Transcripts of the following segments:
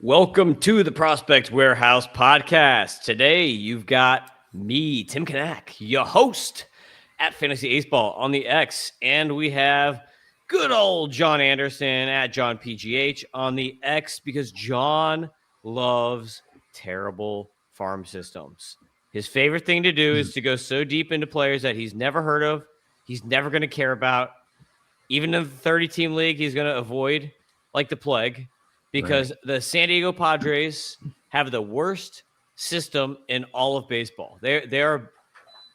Welcome to the Prospect Warehouse podcast. Today, you've got me, Tim Kanak, your host at Fantasy Aceball on the X, and we have good old Jon Anderson at Jon PGH on the X because Jon loves terrible farm systems. His favorite thing to do is to go so deep into players that he's never heard of, he's never going to care about. Even in the 30-team league, he's going to avoid like the plague because the San Diego Padres have the worst system in all of baseball. They are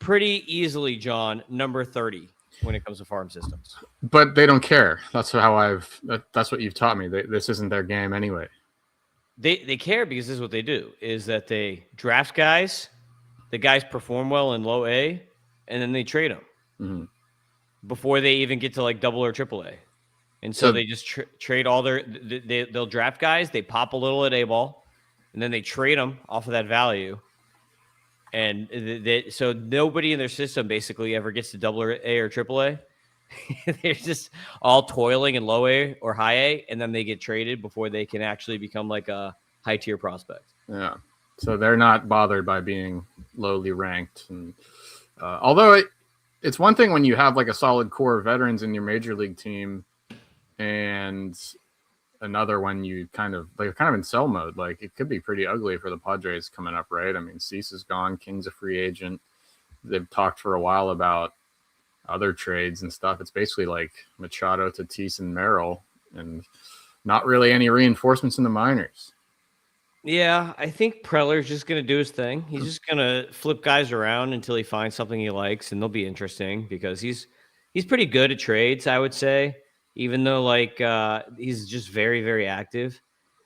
pretty easily, Jon, number 30 when it comes to farm systems. But they don't care. That's what you've taught me. This isn't their game anyway. They care because this is what they do, is that they draft guys, the guys perform well in low A, and then they trade them before they even get to like double or triple A. And so they just trade all they'll draft guys, they pop a little at A-ball, and then they trade them off of that value. And so nobody in their system basically ever gets to double A or triple A. They're just all toiling in low A or high A, and then they get traded before they can actually become like a high-tier prospect. Yeah. So they're not bothered by being lowly ranked. And although it's one thing when you have like a solid core of veterans in your major league team, and another when you're kind of in sell mode. Like it could be pretty ugly for the Padres coming up, right? I mean, Cease is gone, King's a free agent. They've talked for a while about other trades and stuff. It's basically like Machado, Tatis, and Merrill, and not really any reinforcements in the minors. Yeah, I think Preller's just going to do his thing. He's just going to flip guys around until he finds something he likes, and they'll be interesting because he's pretty good at trades, I would say, even though like he's just very, very active.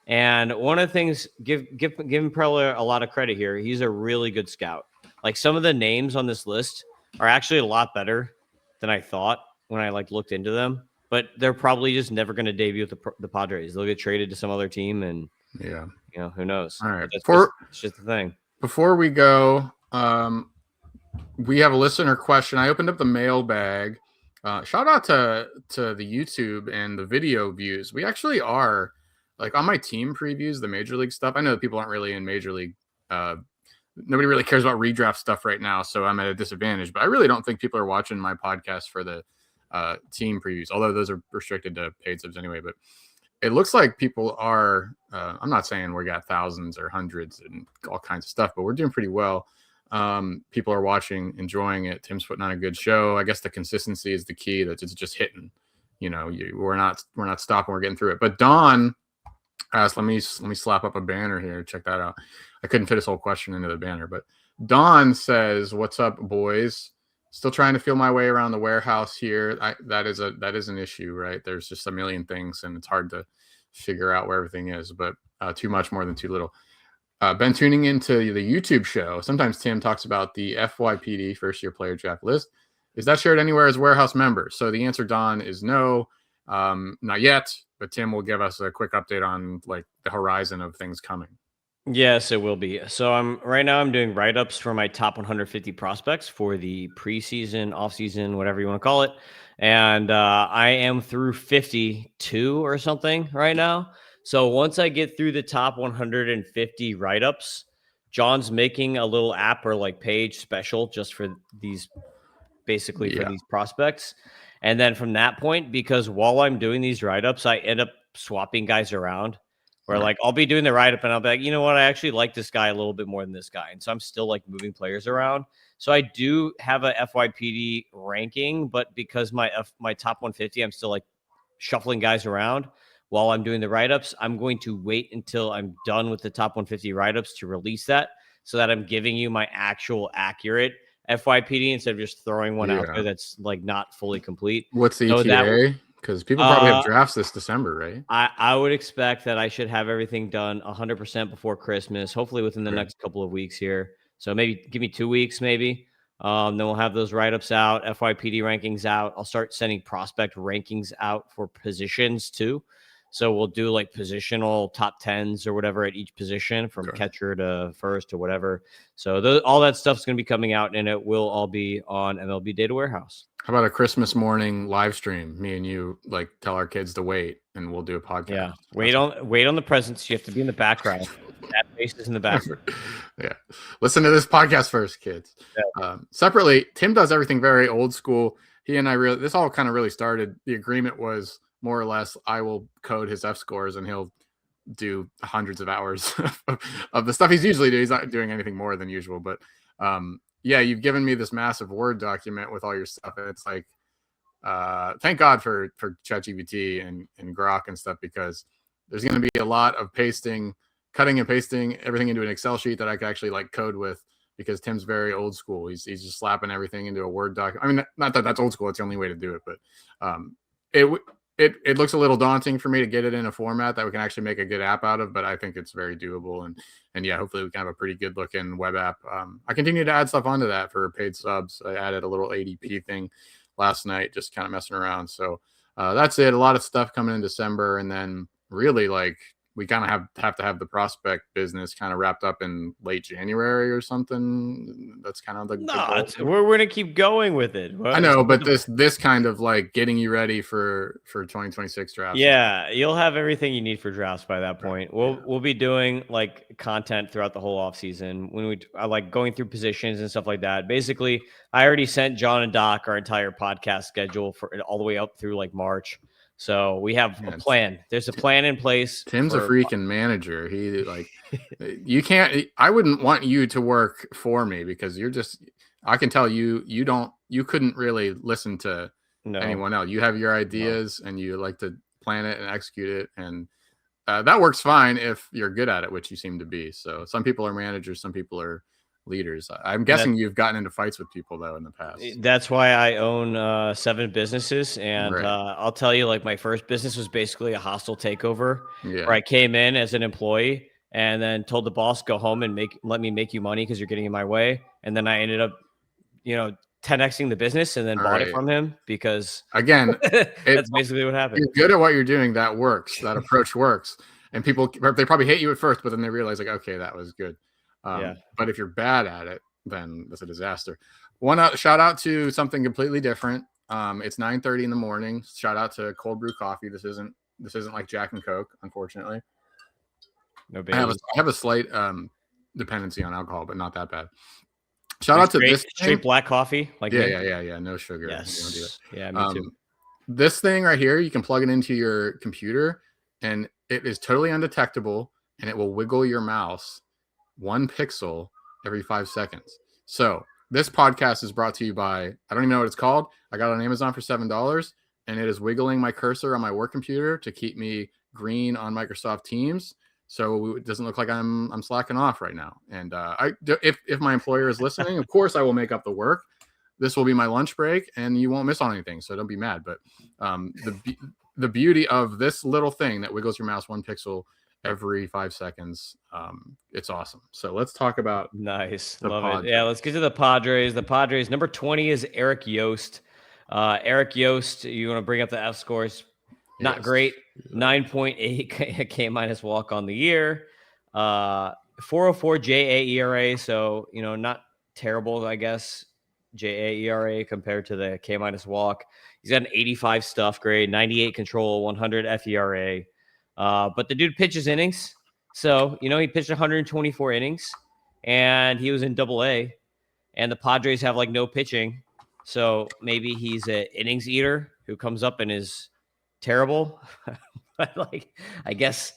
And one of the things, give Preller a lot of credit here. He's a really good scout. Like some of the names on this list are actually a lot better than I thought when I like looked into them. But they're probably just never going to debut with the Padres. They'll get traded to some other team, and yeah, who knows? All right, it's just the thing. Before we go, we have a listener question. I opened up the mailbag. Shout out to the YouTube and the video views. We actually are like on my team previews, the major league stuff. I know that people aren't really in major league. Nobody really cares about redraft stuff right now, so I'm at a disadvantage. But I really don't think people are watching my podcast for the team previews, although those are restricted to paid subs anyway. But it looks like people are. I'm not saying we got thousands or hundreds and all kinds of stuff, but we're doing pretty well. People are watching, enjoying it. Tim's putting on a good show. I guess the consistency is the key. That it's just hitting. We're not stopping. We're getting through it. But Don asked, let me slap up a banner here. Check that out. I couldn't fit his whole question into the banner, but Don says, "What's up, boys? Still trying to feel my way around the warehouse here. That is an issue, right? There's just a million things, and it's hard to figure out where everything is. But too much more than too little." Been tuning into the YouTube show. Sometimes Tim talks about the FYPD first year player draft list. Is that shared anywhere as warehouse members? So the answer, Don, is no, not yet. But Tim will give us a quick update on like the horizon of things coming. Yes, it will be. So right now I'm doing write-ups for my top 150 prospects for the preseason, off-season, whatever you want to call it. And I am through 52 or something right now. So once I get through the top 150 write-ups, Jon's making a little app or like page special just for these, basically for these prospects. And then from that point, because while I'm doing these write-ups, I end up swapping guys around. Where like I'll be doing the write-up and I'll be like, you know what, I actually like this guy a little bit more than this guy. And so I'm still like moving players around. So I do have a FYPD ranking, but because my top 150, I'm still like shuffling guys around while I'm doing the write-ups. I'm going to wait until I'm done with the top 150 write-ups to release that so that I'm giving you my actual accurate FYPD instead of just throwing one out there that's like not fully complete. What's the ETA? Because people probably have drafts this December, right? I would expect that I should have everything done 100% before Christmas, hopefully within the next couple of weeks here. So maybe give me 2 weeks, maybe. Then we'll have those write-ups out, FYPD rankings out. I'll start sending prospect rankings out for positions too. So we'll do like positional top 10s or whatever at each position, from catcher to first or whatever. So all that stuff's going to be coming out, and it will all be on MLB Data Warehouse. How about a Christmas morning live stream? Me and you like tell our kids to wait, and we'll do a podcast. Yeah, wait on the presents. You have to be in the background. That face is in the background. Yeah, listen to this podcast first, kids. Yeah. Separately, Tim does everything very old school. He and I this all kind of really started. The agreement was more or less, I will code his F scores, and he'll do hundreds of hours of the stuff he's usually doing. He's not doing anything more than usual, but yeah, you've given me this massive Word document with all your stuff, and it's like, thank God for ChatGPT and Grok and stuff, because there's going to be a lot of cutting and pasting everything into an Excel sheet that I could actually like code with, because Tim's very old school. He's just slapping everything into a Word document. I mean, not that that's old school. It's the only way to do it, but it looks a little daunting for me to get it in a format that we can actually make a good app out of, but I think it's very doable. And yeah, hopefully we can have a pretty good looking web app. I continue to add stuff onto that for paid subs. I added a little ADP thing last night, just kind of messing around. So that's it. A lot of stuff coming in December. And then really like we kind of have to have the prospect business kind of wrapped up in late January or something. That's kind of we're going to keep going with it. I know, but this kind of like getting you ready for 2026 drafts. Yeah, you'll have everything you need for drafts by that point. We'll be doing like content throughout the whole off season when I like going through positions and stuff like that. Basically, I already sent John and Doc our entire podcast schedule for all the way up through like March. So we have a plan. There's a plan in place. Tim's a freaking manager. He like, you can't, I wouldn't want you to work for me, because I can tell you couldn't really listen to anyone else. You have your ideas and you like to plan it and execute it. And that works fine if you're good at it, which you seem to be. So some people are managers, some people are leaders. I'm guessing you've gotten into fights with people though in the past. That's why I own 7 businesses, and I'll tell you, like my first business was basically a hostile takeover, where I came in as an employee and then told the boss, go home and let me make you money because you're getting in my way. And then I ended up, 10xing the business and then bought it from him, because again, that's basically what happened. You're good at what you're doing. That works. That approach works. And people, they probably hate you at first, but then they realize like, okay, that was good. But if you're bad at it, then that's a disaster. Shout out to something completely different. It's 9:30 in the morning. Shout out to cold brew coffee. This isn't like Jack and Coke, unfortunately. No, I have a slight dependency on alcohol, but not that bad. Shout out to this straight black coffee. Like yeah, no sugar. Yes. Yeah, me too. This thing right here, you can plug it into your computer, and it is totally undetectable, and it will wiggle your mouse 1 pixel every 5 seconds. So this podcast is brought to you by, I don't even know what it's called. I got it on Amazon for $7, and it is wiggling my cursor on my work computer to keep me green on Microsoft Teams, so it doesn't look like I'm slacking off right now. And if my employer is listening, of course I will make up the work. This will be my lunch break, and you won't miss on anything, so don't be mad. But the beauty of this little thing that wiggles your mouse 1 pixel every 5 seconds, it's awesome. So let's talk about love it. Yeah, let's get to the Padres. The Padres, number 20 is Eric Yost. Eric Yost, you want to bring up the F scores? Not great. 9.8 K minus walk on the year. 4.04 JA ERA, so not terrible, I guess. JA ERA compared to the K minus walk. He's got an 85 stuff grade, 98 control, 100 FERA. But the dude pitches innings. So, he pitched 124 innings, and he was in Double-A, and the Padres have like no pitching. So maybe he's an innings eater who comes up and is terrible. But like, I guess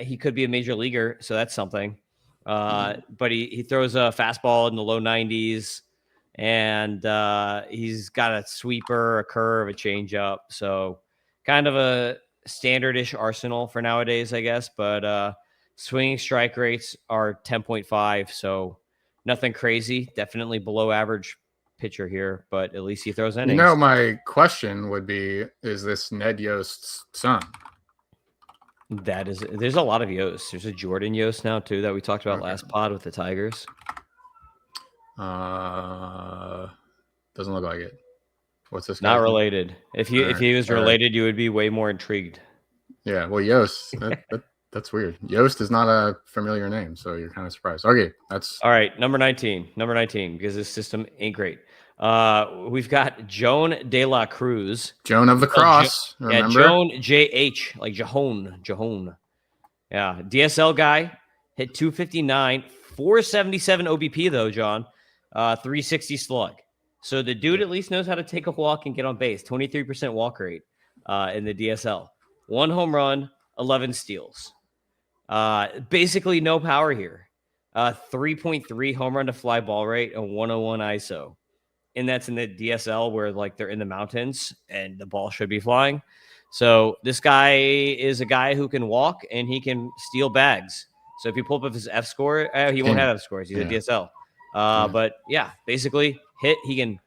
he could be a major leaguer. So that's something. But he throws a fastball in the low 90s, and he's got a sweeper, a curve, a changeup. So kind of a standard-ish arsenal for nowadays, I guess. But swinging strike rates are 10.5, so nothing crazy. Definitely below average pitcher here, but at least he throws innings. My question would be, is this Ned Yost's son? There's a lot of Yost. There's a Jordan Yost now too that we talked about last pod with the Tigers. Doesn't look like it. What's this guy? Not related. If he was related, you would be way more intrigued. Yeah, well, Yost, that's weird. Yost is not a familiar name, so you're kind of surprised. Okay, that's all right. Number 19, because this system ain't great. We've got Jhoan de la Cruz. Jhoan of the Cross. Yeah, Remember? Jhoan, JH, like Jhoan. Yeah, DSL guy, hit 259, 477 OBP though, John. 360 slug. So the dude at least knows how to take a walk and get on base. 23% walk rate in the DSL. 1 home run, 11 steals. Basically no power here. 3.3 home run to fly ball rate and 101 ISO. And that's in the DSL where like they're in the mountains and the ball should be flying. So this guy is a guy who can walk and he can steal bags. So if you pull up his F score, he won't have F scores. He's a DSL. But yeah, basically he can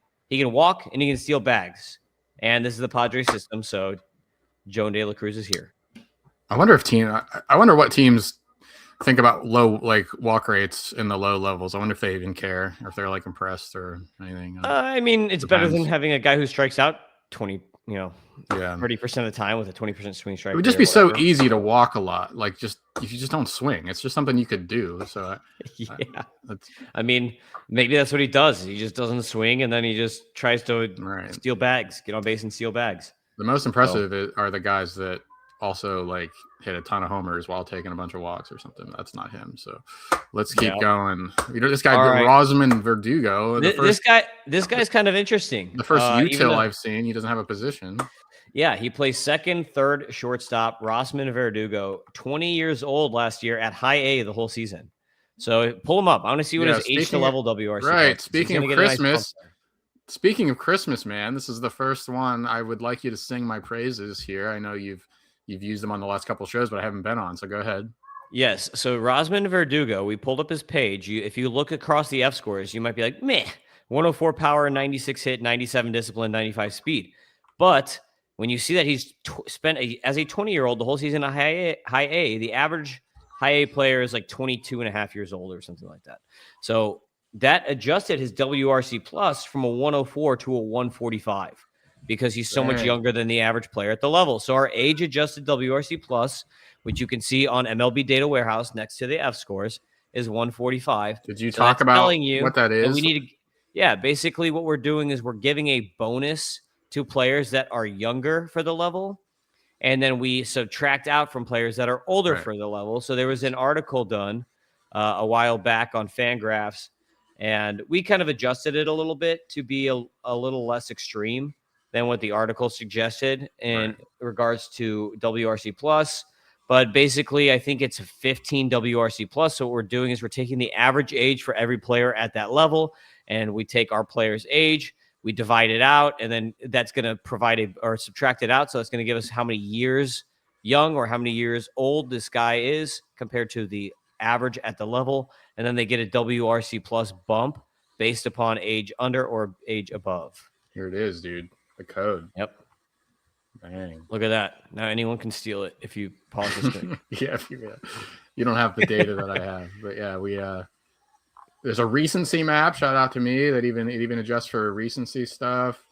walk and he can steal bags. And this is the Padres system. So Jhoan de la Cruz is here. I wonder what teams think about low like walk rates in the low levels. I wonder if they even care or if they're like impressed or anything. I mean, it's better than having a guy who strikes out 30% of the time with a 20% swing strike. It would just be so easy to walk a lot. Like if you just don't swing, it's just something you could do. So yeah, I mean, maybe that's what he does. He just doesn't swing, and then he just tries to steal bags, get on base and steal bags. The most impressive are the guys that also like hit a ton of homers while taking a bunch of walks or something. That's not him. So let's keep going. This guy, Rosman Verdugo. This guy's kind of interesting. The first UTIL I've seen, he doesn't have a position. Yeah, he plays second, third, shortstop. Rosman Verdugo, 20 years old last year at high A the whole season. So pull him up. I want to see what his H to level WRC. Right. Speaking of Christmas. Speaking of Christmas, man, this is the first one I would like you to sing my praises here. I know you've used them on the last couple of shows, but I haven't been on, so go ahead. Yes, so Rosman Verdugo, we pulled up his page. If you look across the F scores, you might be like, meh, 104 power, 96 hit, 97 discipline, 95 speed. But when you see that he's spent as a 20-year-old the whole season at high A, the average high A player is like 22 and a half years old or something like that. So that adjusted his WRC plus from a 104 to a 145 because he's so much younger than the average player at the level. So our age-adjusted WRC plus, which you can see on MLB Data Warehouse next to the F scores, is 145. Did you talk about what that is? We need to, basically what we're doing is we're giving a bonus to players that are younger for the level, and then we subtract out from players that are older for the level. So there was an article done a while back on Fangraphs, and we kind of adjusted it a little bit to be a little less extreme than what the article suggested in regards to WRC plus. But basically, I think it's a 15 WRC plus. So what we're doing is we're taking the average age for every player at that level, and we take our player's age, we divide it out, and then that's going to provide or subtract it out. So it's going to give us how many years young or how many years old this guy is compared to the average at the level. And then they get a WRC plus bump based upon age under or age above. Here it is, dude. The code. Yep. Dang. Look at that. Now anyone can steal it if you pause the screen. You don't have the data that I have. But yeah, there's a recency map. Shout out to me that it adjusts for recency stuff.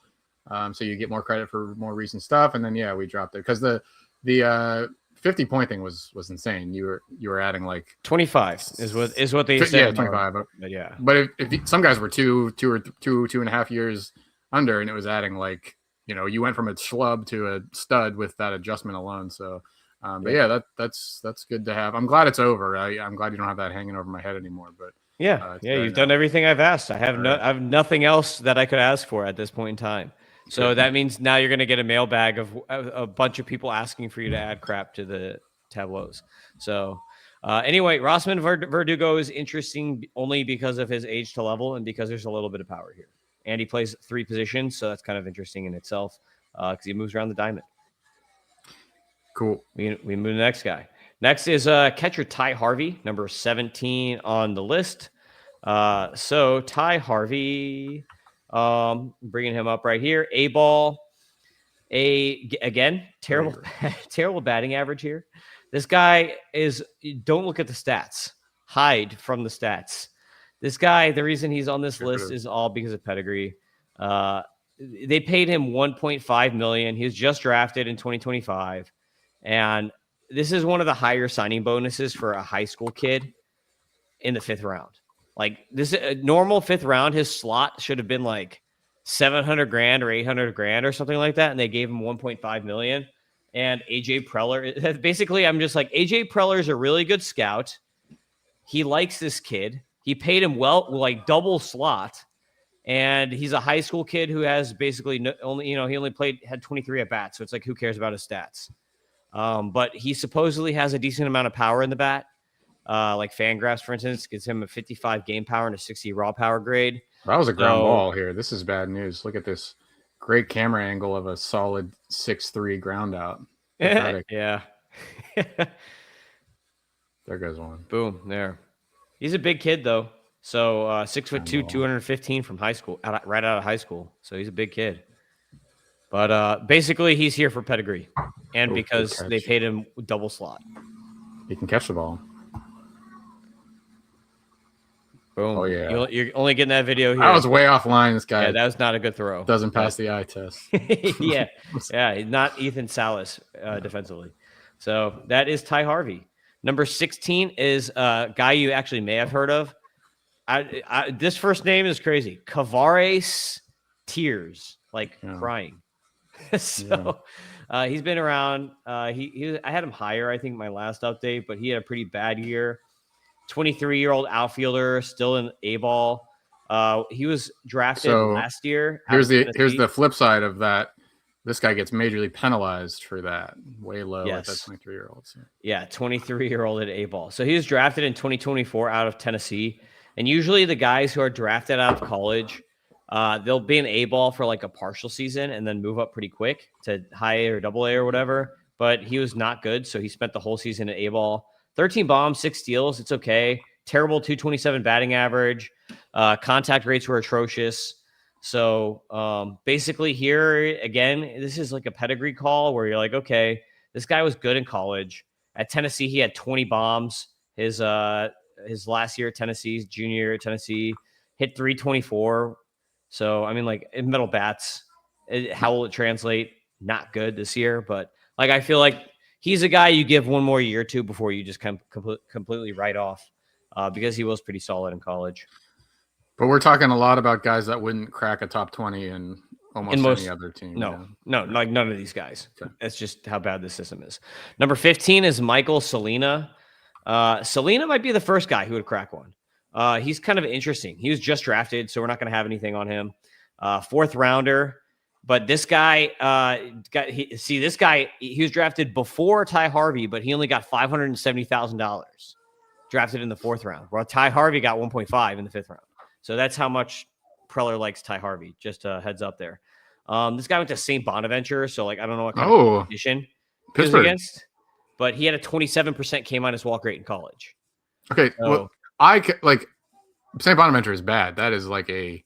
So you get more credit for more recent stuff. And then we dropped it because the 50-point thing was insane. You were adding like 25 is what they said. Yeah, 25. But if some guys were two and a half years under, and it was adding like, you went from a schlub to a stud with that adjustment alone. So, that's good to have. I'm glad it's over. I'm glad you don't have that hanging over my head anymore. But you've done everything I've asked. I have I have nothing else that I could ask for at this point in time. So that means now you're going to get a mailbag of a bunch of people asking for you to add crap to the tableaus. So anyway, Rosman Verdugo is interesting only because of his age to level and because there's a little bit of power here. And he plays 3 positions, so that's kind of interesting in itself because he moves around the diamond. Cool. We move to the next guy. Next is catcher Ty Harvey, number 17 on the list. So Ty Harvey, bringing him up right here. A-ball, again, terrible batting average here. This guy don't look at the stats. Hide from the stats. This guy, the reason he's on this list is all because of pedigree. They paid him $1.5 million. He was just drafted in 2025. And this is one of the higher signing bonuses for a high school kid in the 5th round. Like this normal 5th round, his slot should have been like 700 grand or 800 grand or something like that. And they gave him 1.5 million. And AJ Preller, basically, I'm just like, AJ Preller is a really good scout. He likes this kid. He paid him well, like double slot. And he's a high school kid who has basically he only had 23 at bats. So it's like, who cares about his stats? But he supposedly has a decent amount of power in the bat. Like Fangraphs, for instance, gives him a 55 game power and a 60 raw power grade. That was a ground ball here. This is bad news. Look at this great camera angle of a solid 6-3 ground out. Yeah. There goes one. Boom, there. He's a big kid, though. So 6'2", 215 from high school, right out of high school. So he's a big kid. But basically, he's here for pedigree. And because they paid him double slot. He can catch the ball. Boom. Oh, yeah. You're only getting that video here. I was way offline, this guy. Yeah, that was not a good throw. Doesn't pass the eye test. Yeah. Not Ethan Salas defensively. So that is Ty Harvey. Number 16 is a guy you actually may have heard of. This first name is crazy. Kavares Tears, crying. So he's been around. I had him higher, I think, my last update, but he had a pretty bad year. 23-year-old outfielder, still in A-ball. He was drafted last year. Here's the flip side of that. This guy gets majorly penalized for that. Way low at that 23-year-old. So. Yeah, 23-year-old at A-ball. So he was drafted in 2024 out of Tennessee. And usually the guys who are drafted out of college, they'll be in A-ball for like a partial season and then move up pretty quick to high A or double A or whatever. But he was not good, so he spent the whole season at A-ball. 13 bombs, 6 steals. It's okay. Terrible 227 batting average. Contact rates were atrocious. So basically here, again, this is like a pedigree call where you're like, okay, this guy was good in college. At Tennessee, he had 20 bombs. His last year at Tennessee, junior year at Tennessee, hit 324. So, I mean, like in metal bats, how will it translate? Not good this year, but like I feel like he's a guy you give one more year to before you just completely write off because he was pretty solid in college. But we're talking a lot about guys that wouldn't crack a top 20 in most any other team. No, like none of these guys. Okay. That's just how bad the system is. Number 15 is Michael Salina. Salina might be the first guy who would crack one. He's kind of interesting. He was just drafted, so we're not going to have anything on him. 4th rounder. But this guy, he was drafted before Ty Harvey, but he only got $570,000 drafted in the 4th round, while Ty Harvey got 1.5 in the 5th round. So that's how much Preller likes Ty Harvey. Just a heads up there. This guy went to St. Bonaventure, so like I don't know what kind of competition he was against, but he had a 27% K- walk rate in college. Okay, so, well, St. Bonaventure is bad. That is like a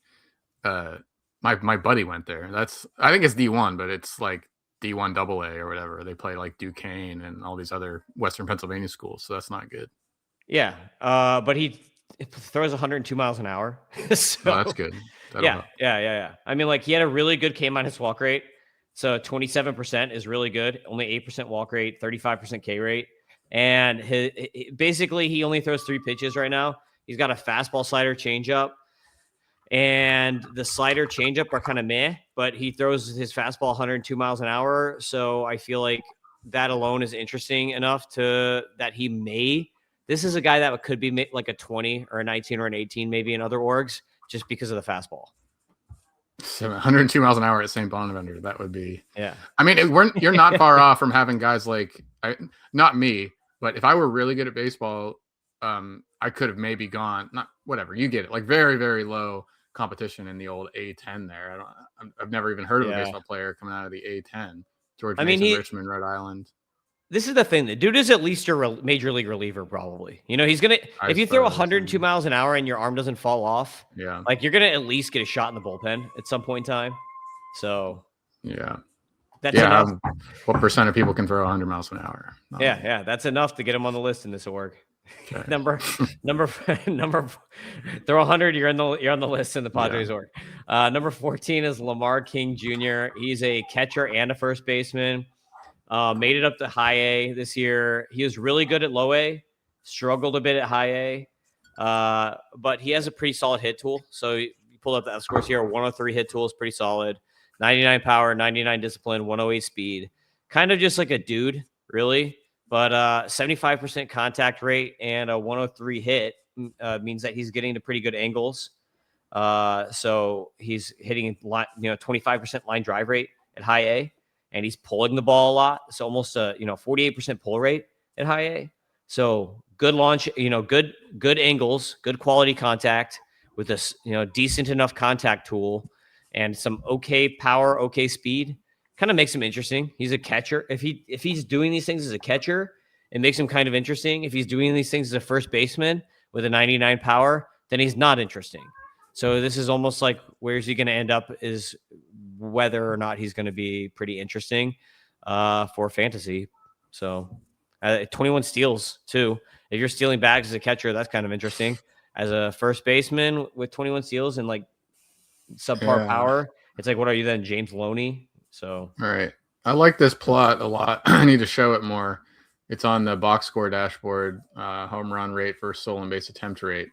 my buddy went there. I think it's D1, but it's like D1 AA or whatever. They play like Duquesne and all these other Western Pennsylvania schools, so that's not good. Yeah, but he throws 102 miles an hour. So, that's good. Yeah. I mean, like he had a really good K- walk rate. So 27% is really good. Only 8% walk rate, 35% K rate. And basically he only throws 3 pitches right now. He's got a fastball, slider, changeup. And the slider, changeup are kind of meh, but he throws his fastball 102 miles an hour. So I feel like that alone is interesting enough that he may. This is a guy that could be like a 20 or a 19 or an 18 maybe in other orgs just because of the fastball. So 102 miles an hour at St. Bonaventure, that would be. Yeah. I mean, you're not far off from having guys like, not me, but if I were really good at baseball, I could have maybe gone, not whatever, you get it, like very, very low competition in the old A10 there. I've never even heard of a baseball player coming out of the A10. George Mason, Richmond, Rhode Island. This is the thing. The dude is at least your major league reliever, probably. You know, he's going to, if you throw 102 miles an hour and your arm doesn't fall off, like you're going to at least get a shot in the bullpen at some point in time. So, that's enough. What percent of people can throw 100 miles an hour? Yeah. That's enough to get him on the list in this org. Okay. number, throw 100. You're on the list in the Padres org. Number 14 is Lamar King Jr. He's a catcher and a first baseman. Made it up to high A this year. He was really good at low A, struggled a bit at high A, but he has a pretty solid hit tool. So you pulled up the F scores here. 103 hit tool is pretty solid. 99 power, 99 discipline, 108 speed. Kind of just like a dude, really. But 75% contact rate and a 103 hit means that he's getting to pretty good angles. So he's hitting 25% line drive rate at high A, and he's pulling the ball a lot. So almost a 48% pull rate at high A. So good launch, good angles, good quality contact with this decent enough contact tool and some okay power, okay speed. Kind of makes him interesting. He's a catcher. If he's doing these things as a catcher, it makes him kind of interesting. If he's doing these things as a first baseman with a 99 power, then he's not interesting. So this is almost like where's he going to end up is whether or not he's going to be pretty interesting for fantasy. So 21 steals too. If you're stealing bags as a catcher, that's kind of interesting. As a first baseman with 21 steals and like subpar power, it's like, what are you then, James Loney? So all right, I like this plot a lot. I need to show it more. It's on the box score dashboard. Home run rate versus stolen base attempt rate.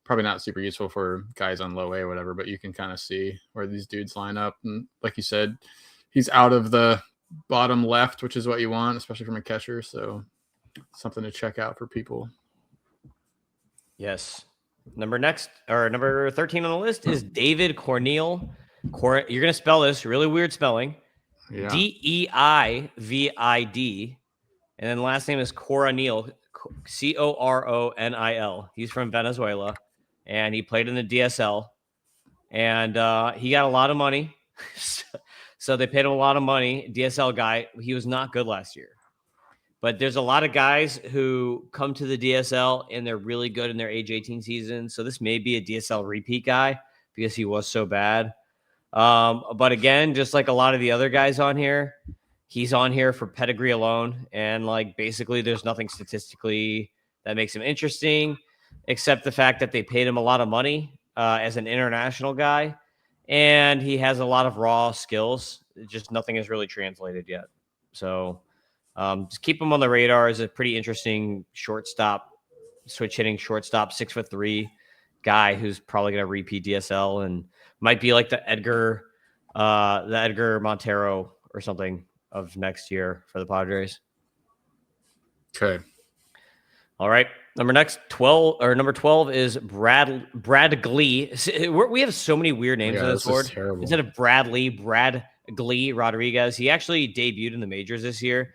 Probably not super useful for guys on low A or whatever, but you can kind of see where these dudes line up. And like you said, he's out of the bottom left, which is what you want, especially from a catcher. So something to check out for people. Yes. Number 13 on the list is Deivid Coronil. You're going to spell this really weird spelling. Yeah. Deivid. And then last name is Coronil, Coronil. He's from Venezuela, and he played in the DSL. And he got a lot of money. So they paid him a lot of money. DSL guy. He was not good last year. But there's a lot of guys who come to the DSL and they're really good in their age 18 season. So this may be a DSL repeat guy because he was so bad. But again, just like a lot of the other guys on here, he's on here for pedigree alone. And like basically there's nothing statistically that makes him interesting except the fact that they paid him a lot of money as an international guy. And he has a lot of raw skills. Just nothing has really translated yet. So just keep him on the radar as a pretty interesting shortstop, switch hitting shortstop, 6'3" guy who's probably going to repeat DSL and might be like the Edgar Montero or something of next year for the Padres. Okay. All right. Number 12 is Bradgley. We have so many weird names on this board. Instead of Bradgley Rodriguez. He actually debuted in the majors this year.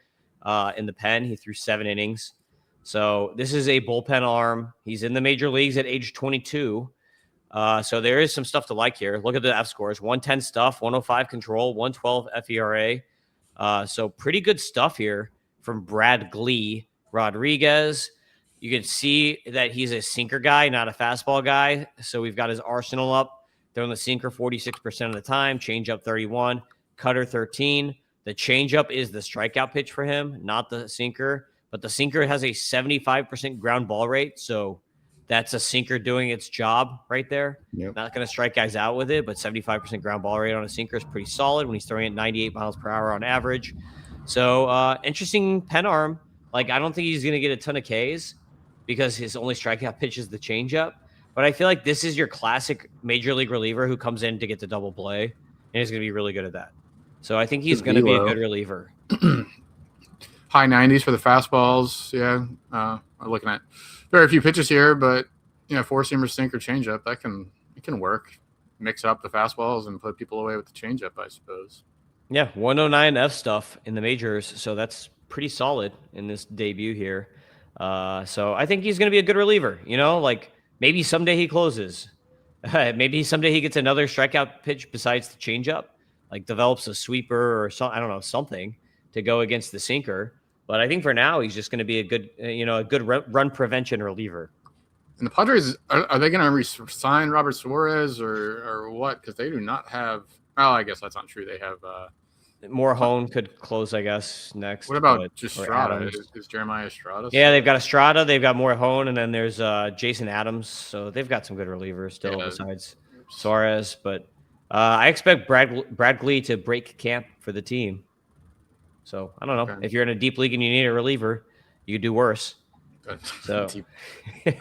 In the pen, he threw 7 innings. So this is a bullpen arm. He's in the major leagues at age 22. So there is some stuff to like here. Look at the F scores: 110 stuff, 105 control, 112 FERA. So pretty good stuff here from Bradgley Rodriguez. You can see that he's a sinker guy, not a fastball guy. So we've got his arsenal up. Throwing the sinker 46% of the time, changeup 31, cutter 13. The changeup is the strikeout pitch for him, not the sinker. But the sinker has a 75% ground ball rate, so that's a sinker doing its job right there. Yep. Not going to strike guys out with it, but 75% ground ball rate on a sinker is pretty solid when he's throwing at 98 miles per hour on average. So interesting pen arm. Like, I don't think he's going to get a ton of Ks because his only strikeout pitch is the changeup. But I feel like this is your classic major league reliever who comes in to get the double play, and he's going to be really good at that. So I think he's going to be a good reliever. High 90s for the fastballs. Yeah. I'm looking at very few pitches here, but four-seamer, sinker, changeup, it can work. Mix up the fastballs and put people away with the changeup, I suppose. Yeah, 109 F stuff in the majors, so that's pretty solid in this debut here. So I think he's going to be a good reliever. Like maybe someday he closes. Maybe someday he gets another strikeout pitch besides the changeup. Like develops a sweeper or something to go against the sinker. But I think for now he's just going to be a good, run prevention reliever. And the Padres, are they going to re-sign Robert Suarez or what? Because they do not have. Oh, I guess that's not true. They have Morejon could close, I guess, next. What about Estrada? Is Jeremiah Estrada? Yeah, they've got Estrada, they've got Morejon, and then there's Jason Adams. So they've got some good relievers still besides Suarez, but. I expect Bradgley to break camp for the team. So I don't know. Okay. If you're in a deep league and you need a reliever, you could do worse. So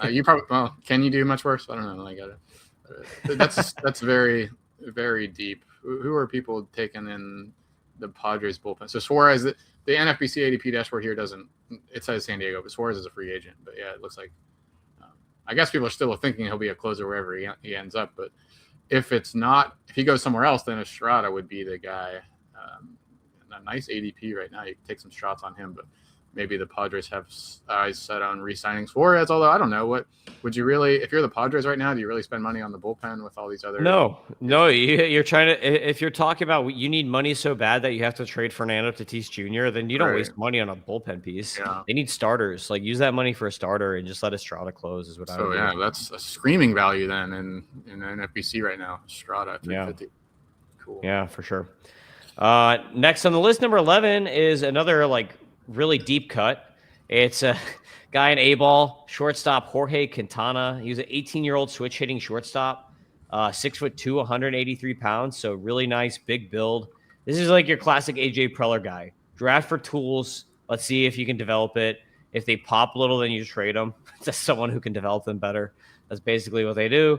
you probably can you do much worse? I don't know. I got it. That's very, very deep. Who are people taking in the Padres bullpen? So Suarez, the NFBC ADP dashboard here doesn't. It says San Diego, but Suarez is a free agent. But yeah, it looks like. I guess people are still thinking he'll be a closer wherever he ends up. But if it's not, if he goes somewhere else, then Estrada would be the guy. A nice ADP right now. You can take some shots on him, but maybe the Padres have eyes set on re-signing Suarez. Although I don't know, what would you really, if you're the Padres right now, do you really spend money on the bullpen with all these other? No. You're trying to. If you're talking about you need money so bad that you have to trade Fernando Tatis Jr., then you don't waste money on a bullpen piece. Yeah. They need starters. Like use that money for a starter and just let Estrada close. Is what I would do. So yeah, that's a screaming value then in NFBC right now. Estrada at 350. Yeah. Cool. Yeah, for sure. Next on the list, number 11 is another like really deep cut. It's a guy in A-ball, shortstop Jorge Quintana. He was an 18-year-old switch hitting shortstop, 6'2", 183 pounds. So really nice, big build. This is like your classic AJ Preller guy. Draft for tools. Let's see if you can develop it. If they pop a little, then you trade them to someone who can develop them better. That's basically what they do.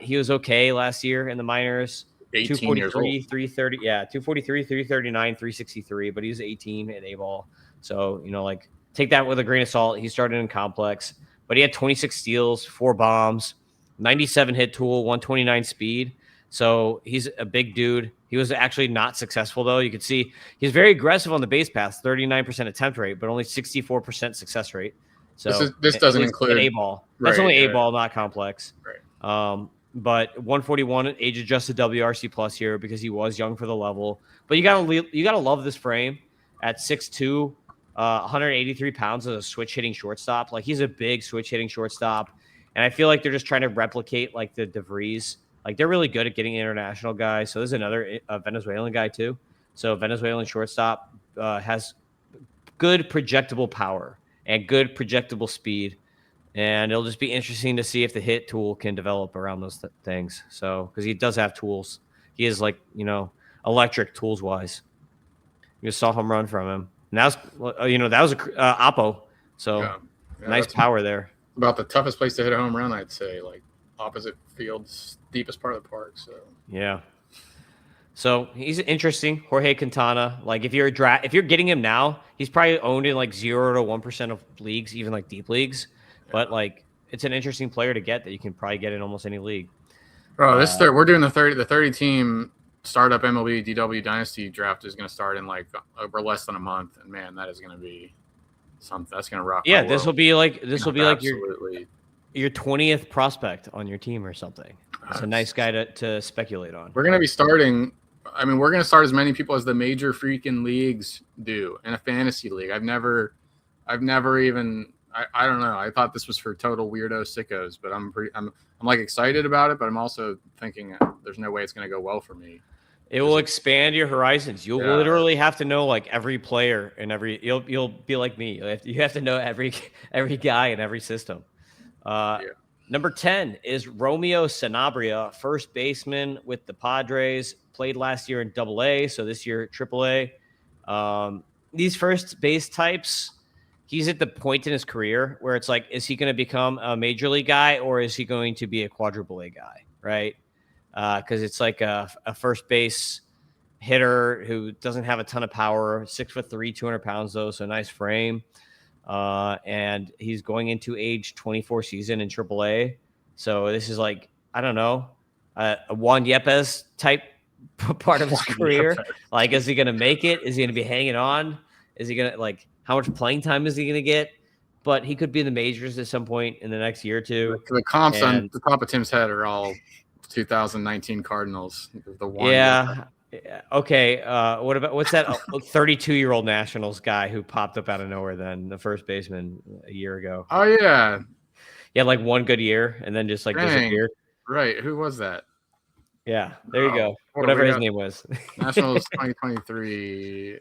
He was okay last year in the minors. 243, 330. Yeah, 243, 339, 363. But he was 18 in A-ball. So, like take that with a grain of salt. He started in complex, but he had 26 steals, 4 bombs, 97 hit tool, 129 speed. So he's a big dude. He was actually not successful, though. You could see he's very aggressive on the base paths, 39% attempt rate, but only 64% success rate. So this doesn't include A-ball. That's only A-ball, not complex. Right. But 141 age adjusted WRC plus here because he was young for the level. But you gotta love this frame at 6'2", 183 pounds as a switch hitting shortstop. Like he's a big switch hitting shortstop, and I feel like they're just trying to replicate like the DeVries. Like they're really good at getting international guys. So there's another Venezuelan guy too. So Venezuelan shortstop has good projectable power and good projectable speed. And it'll just be interesting to see if the hit tool can develop around those things. So, because he does have tools. He is like, electric tools wise. You saw home run from him. And that was a Oppo. So, nice power there. About the toughest place to hit a home run, I'd say, like opposite field's deepest part of the park. So, yeah. So he's interesting, Jorge Quintana. Like if you're getting him now, he's probably owned in like 0 to 1% of leagues, even like deep leagues. But like, it's an interesting player to get that you can probably get in almost any league. Bro, we're doing the 30 team startup MLB DW Dynasty draft is going to start in like over less than a month, and man, that is going to be something that's going to rock. Yeah, this will be like your 20th prospect on your team or something. It's a nice guy to speculate on. We're going to be starting. I mean, we're going to start as many people as the major freaking leagues do in a fantasy league. I've never even. I don't know. I thought this was for total weirdo sickos, but I'm like excited about it, but I'm also thinking there's no way it's going to go well for me. It will expand your horizons. You'll literally have to know like every player and you'll be like me. You have to know every guy in every system. Number 10 is Romeo Sanabria, first baseman with the Padres, played last year in AA, so this year AAA. These first base types, he's at the point in his career where it's like, is he going to become a major league guy or is he going to be a quadruple A guy, right? Because it's like a first base hitter who doesn't have a ton of power, 6'3", 200 pounds though, so nice frame. And he's going into age 24 season in AAA. So this is like, I don't know, a Juan Yepes type part of his career. Like, is he going to make it? Is he going to be hanging on? Is he going to like, how much playing time is he going to get? But he could be in the majors at some point in the next year or two. The comps on the top of Tim's head are all 2019 Cardinals. The one. Yeah. Okay. What's that 32-year-old Nationals guy who popped up out of nowhere then, the first baseman a year ago? Oh, yeah. He had like one good year and then just like disappeared. Right. Who was that? Yeah. There you go. Whatever his name was. Nationals 2023.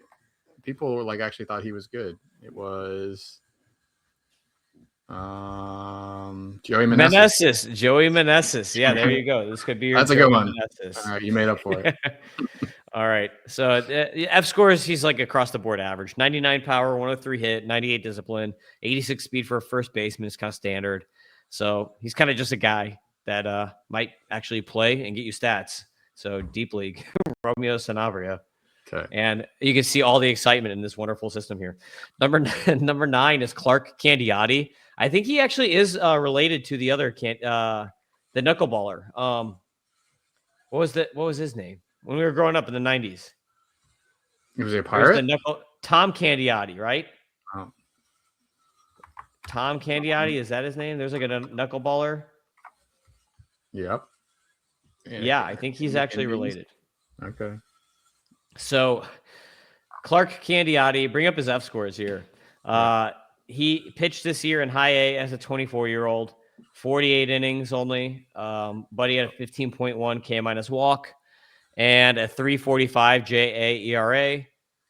People like actually thought he was good. It was Joey Meneses. Joey Meneses. Yeah, there you go. This could be your That's Joey a good one. Meneses. All right, you made up for it. All right. So F scores, he's like across the board average. 99 power, 103 hit, 98 discipline, 86 speed for a first baseman is kind of standard. So he's kind of just a guy that might actually play and get you stats. So deep league, Romeo Sanabria. Okay. And you can see all the excitement in this wonderful system here. Number 9 is Clark Candiotti. I think he actually is related to the other the knuckleballer. What was his name when we were growing up in the 90s? He was a pirate? Tom Candiotti, right? Oh. Tom Candiotti, is that his name? There's like a knuckleballer. Yep. Yeah, I think he's actually related. Okay. So Clark Candiotti, bring up his F scores here. He pitched this year in high A as a 24-year-old, 48 innings only, but he had a 15.1 K minus walk and a 3.45 JA ERA,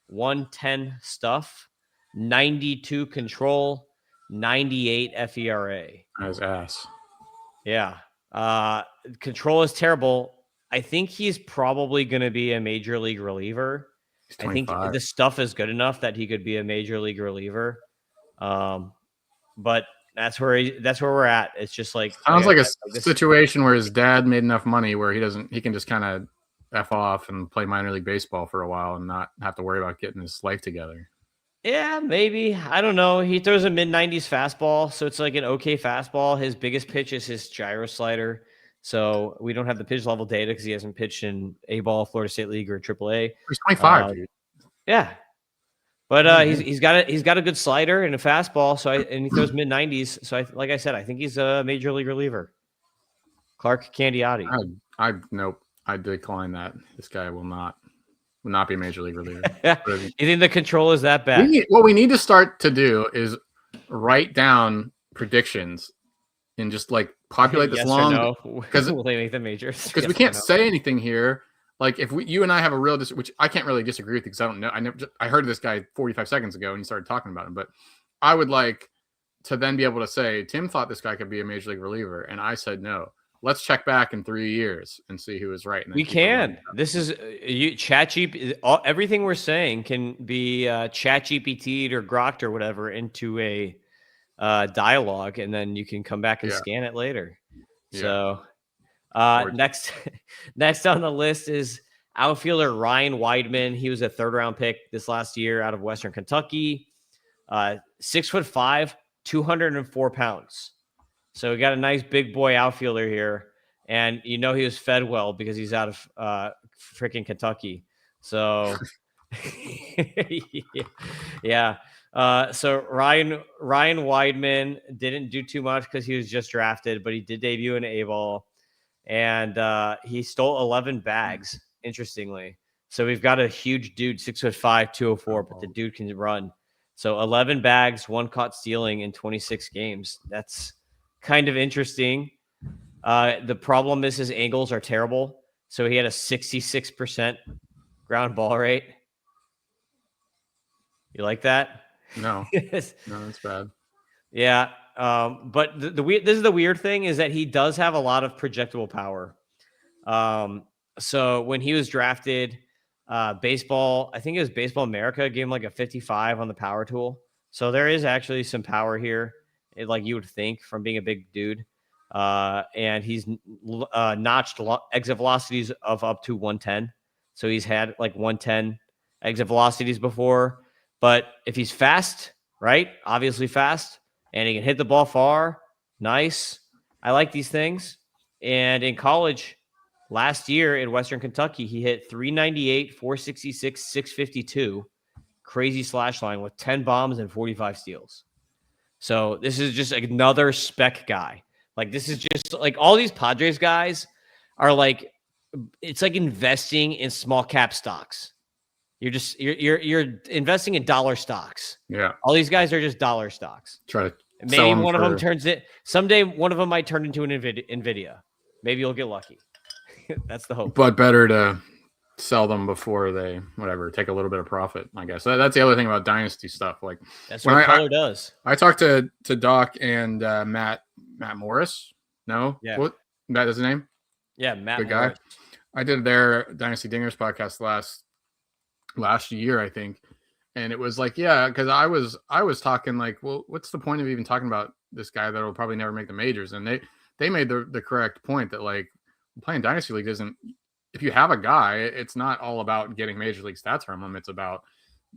110 stuff, 92 control, 98 FERA. His ass. Yeah. Control is terrible. I think he's probably going to be a major league reliever. I think the stuff is good enough that he could be a major league reliever. But that's where we're at. It's just like sounds like a situation where his dad made enough money where he can just kind of F off and play minor league baseball for a while and not have to worry about getting his life together. Yeah, maybe. I don't know. He throws a mid-90s fastball, so it's like an okay fastball. His biggest pitch is his gyro slider. So we don't have the pitch level data because he hasn't pitched in A-ball, Florida State League, or AAA. He's 25, dude. Yeah, but he's got a good slider and a fastball. And he throws mid-90s. So like I said, I think he's a major league reliever. Clark Candiotti. Nope. I decline that. This guy will not be a major league reliever. You think the control is that bad? What we need to start to do is write down predictions and just like populate this long because will they make the majors? Because we can't say anything here. Like if you and I have a real which I can't really disagree with because I don't know. I heard this guy 45 seconds ago and he started talking about him, but I would like to then be able to say Tim thought this guy could be a major league reliever and I said no. Let's check back in 3 years and see who was right. We can. This is ChatGPT. Everything we're saying can be ChatGPT'd or Grokked or whatever into a dialogue, and then you can come back and scan it later. Yeah. So next on the list is outfielder Ryan Wideman. He was a 3rd-round pick this last year out of Western Kentucky. 6'5", 204 pounds. So we got a nice big boy outfielder here, and he was fed well because he's out of freaking Kentucky. So yeah. So Ryan Wideman didn't do too much because he was just drafted, but he did debut in A-ball, and he stole 11 bags. Interestingly, so we've got a huge dude, 6'5", 204, but the dude can run. So 11 bags, 1 caught stealing in 26 games. That's kind of interesting. The problem is his angles are terrible. So he had a 66% ground ball rate. You like that? No, no, that's bad. Yeah. But this is the weird thing is that he does have a lot of projectable power. So when he was drafted, baseball, I think it was Baseball America, gave him like a 55 on the power tool. So there is actually some power here. Like you would think from being a big dude. And he's notched exit velocities of up to 110. So he's had like 110 exit velocities before. But if he's fast, right? Obviously fast, and he can hit the ball far, nice. I like these things. And in college, last year in Western Kentucky, he hit 398, 466, 652. Crazy slash line with 10 bombs and 45 steals. So this is just another spec guy. Like this is just like all these Padres guys are like, it's like investing in small cap stocks. You're investing in dollar stocks. Yeah. All these guys are just dollar stocks. Try to maybe one of them turns it. Someday one of them might turn into an Nvidia. Maybe you'll get lucky. That's the hope. But better to sell them before they take a little bit of profit, I guess. That's the other thing about dynasty stuff. Like that's what Color does. I talked to Doc and Matt Morris. No, yeah. What Matt is his name? Yeah, Matt. Good guy. I did their Dynasty Dingers podcast last year, I think. And it was like, yeah, because I was talking like, well, what's the point of even talking about this guy that will probably never make the majors? And they made the correct point that like playing Dynasty League isn't, if you have a guy, it's not all about getting major league stats from him. It's about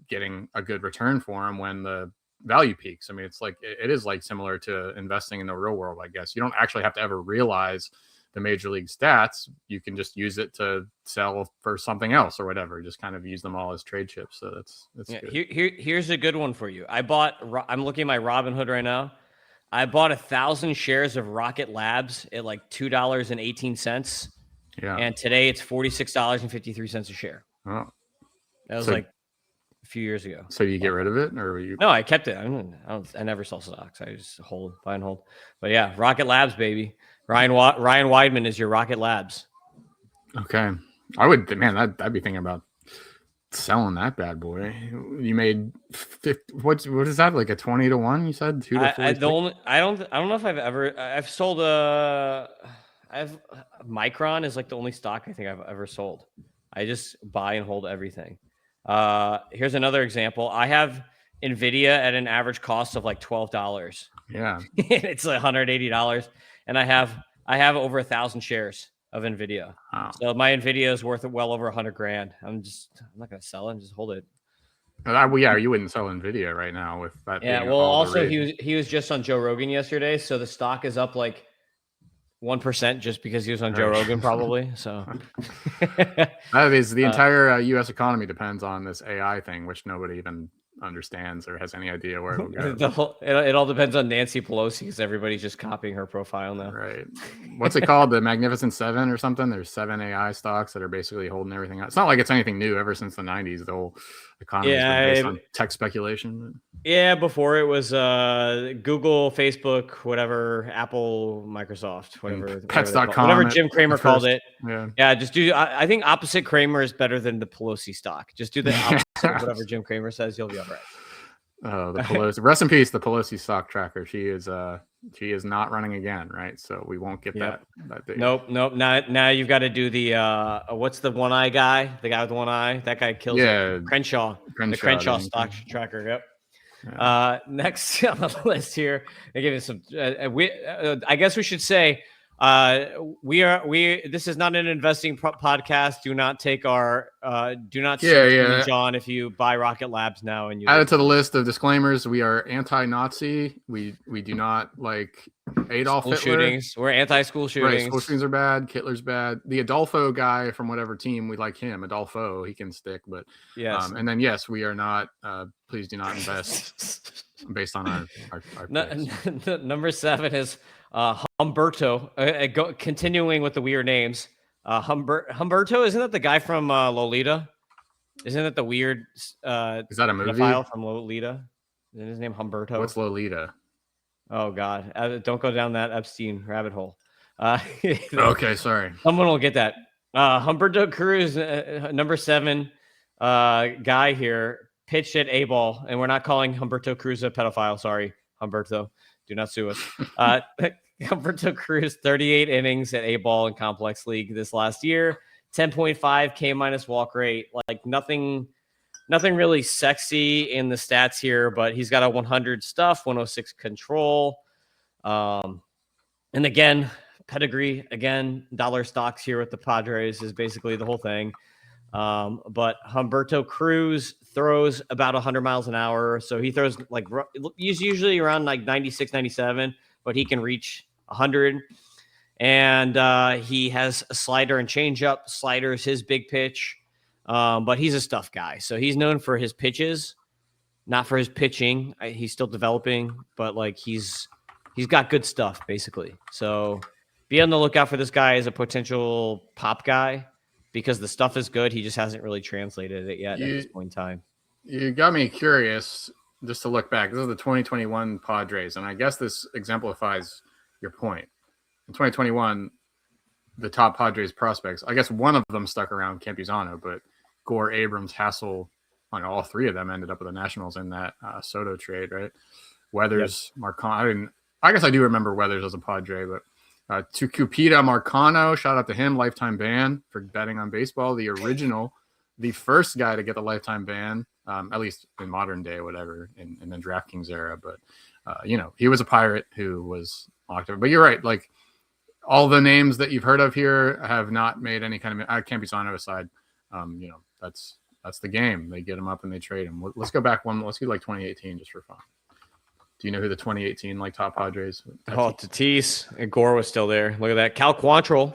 getting a good return for him when the value peaks. I mean, it's like, it is like similar to investing in the real world, I guess. You don't actually have to ever realize the major league stats. You can just use it to sell for something else or whatever. Just kind of use them all as trade chips. So that's Yeah, good. here's a good one for you. I'm looking at my Robinhood right now. I bought 1,000 shares of Rocket Labs at like $2.18. Yeah. And today it's $46.53 a share. Oh. That was like a few years ago. So you get rid of it, or you? No, I kept it. I never sell stocks. I just buy and hold. But yeah, Rocket Labs, baby. Ryan Wideman is your Rocket Labs. Okay, I would, man. I'd be thinking about selling that bad boy. You made 50, what is that, like a 20 to 1? You said 2 to 4. I don't know if I've sold Micron is like the only stock I think I've ever sold. I just buy and hold everything. Here's another example. I have Nvidia at an average cost of like $12. Yeah, it's like $180, and I have over 1,000 shares of Nvidia. wow. So my Nvidia is worth well over $100,000. I'm not gonna sell it. I'm just hold it. Well, yeah, you wouldn't sell Nvidia right now with that. Yeah. Well, also he was just on Joe Rogan yesterday, so the stock is up like 1% just because he was on Joe Rogan, probably. So that is the entire U.S. economy depends on this AI thing, which nobody even understands or has any idea where it'll go. It all depends on Nancy Pelosi because everybody's just copying her profile now. Right. What's it called? The Magnificent Seven or something? There's 7 AI stocks that are basically holding everything out. It's not like it's anything new. Ever since the 90s, the whole economy has been based on tech speculation. Yeah, before it was Google, Facebook, whatever, Apple, Microsoft, whatever. Pets.com. Whatever Jim Cramer called it. Yeah. Just do. I think opposite Cramer is better than the Pelosi stock. Just do the opposite of whatever Jim Cramer says. You'll be all right. Oh, the Pelosi. Rest in peace, the Pelosi stock tracker. She is not running again, right? So we won't get that big. Nope. Now you've got to do the what's the one eye guy? The guy with the one eye. That guy kills. Yeah, Crenshaw. The Crenshaw stock tracker. Yep. Yeah. Next on the list here, I give you some. I guess we should say this is not an investing podcast. Do not take our sue John if you buy Rocket Labs now and you add it to the list of disclaimers. We are anti-Nazi. We do not like Adolf Hitler. Shootings. We're anti-school shootings. Right, school shootings are bad. Hitler's bad. The Adolfo guy from whatever team, we like him. Adolfo, he can stick. But yes, and then yes, we are not. Please do not invest based on our number 7 is Humberto. Continuing with the weird names. Humberto, isn't that the guy from Lolita? Isn't that the weird? Is that a movie? From Lolita? Isn't his name Humberto? What's Lolita? Oh God! Don't go down that Epstein rabbit hole. Okay, sorry. Someone will get that. Humberto Cruz, number 7 guy here, pitched at A ball, and we're not calling Humberto Cruz a pedophile. Sorry, Humberto. Do not sue us. Humberto Cruz, 38 innings at A ball in Complex League this last year, 10.5 K- walk rate. Like nothing really sexy in the stats here, but he's got a 100 stuff, 106 control. And again, pedigree, dollar stocks here with the Padres is basically the whole thing. But Humberto Cruz throws about 100 miles an hour. So he throws he's usually around like 96, 97, but he can reach 100. And he has a slider and changeup. Slider is his big pitch. But he's a stuff guy. So he's known for his pitches, not for his pitching. He's still developing, but like he's got good stuff basically. So be on the lookout for this guy as a potential pop guy because the stuff is good. He just hasn't really translated it yet at this point in time. You got me curious just to look back. This is the 2021 Padres, and I guess this exemplifies your point. In 2021, the top Padres prospects, I guess one of them stuck around, Campusano, but Gore, Abrams, Hassel, all 3 of them ended up with the Nationals in that Soto trade, right? Weathers, yep. Marcon. I guess I do remember Weathers as a Padre, but To Cupida Marcano, shout out to him, lifetime ban for betting on baseball. The original, the first guy to get the lifetime ban, at least in modern day, whatever, in the DraftKings era. But he was a Pirate who was locked up. But you're right, like all the names that you've heard of here have not made any kind of. I can't be Sano aside. That's the game. They get them up and they trade them. Let's go back one. Let's do like 2018 just for fun. Do you know who the 2018 like top Padres? Tatis and Gore was still there. Look at that. Cal Quantrill,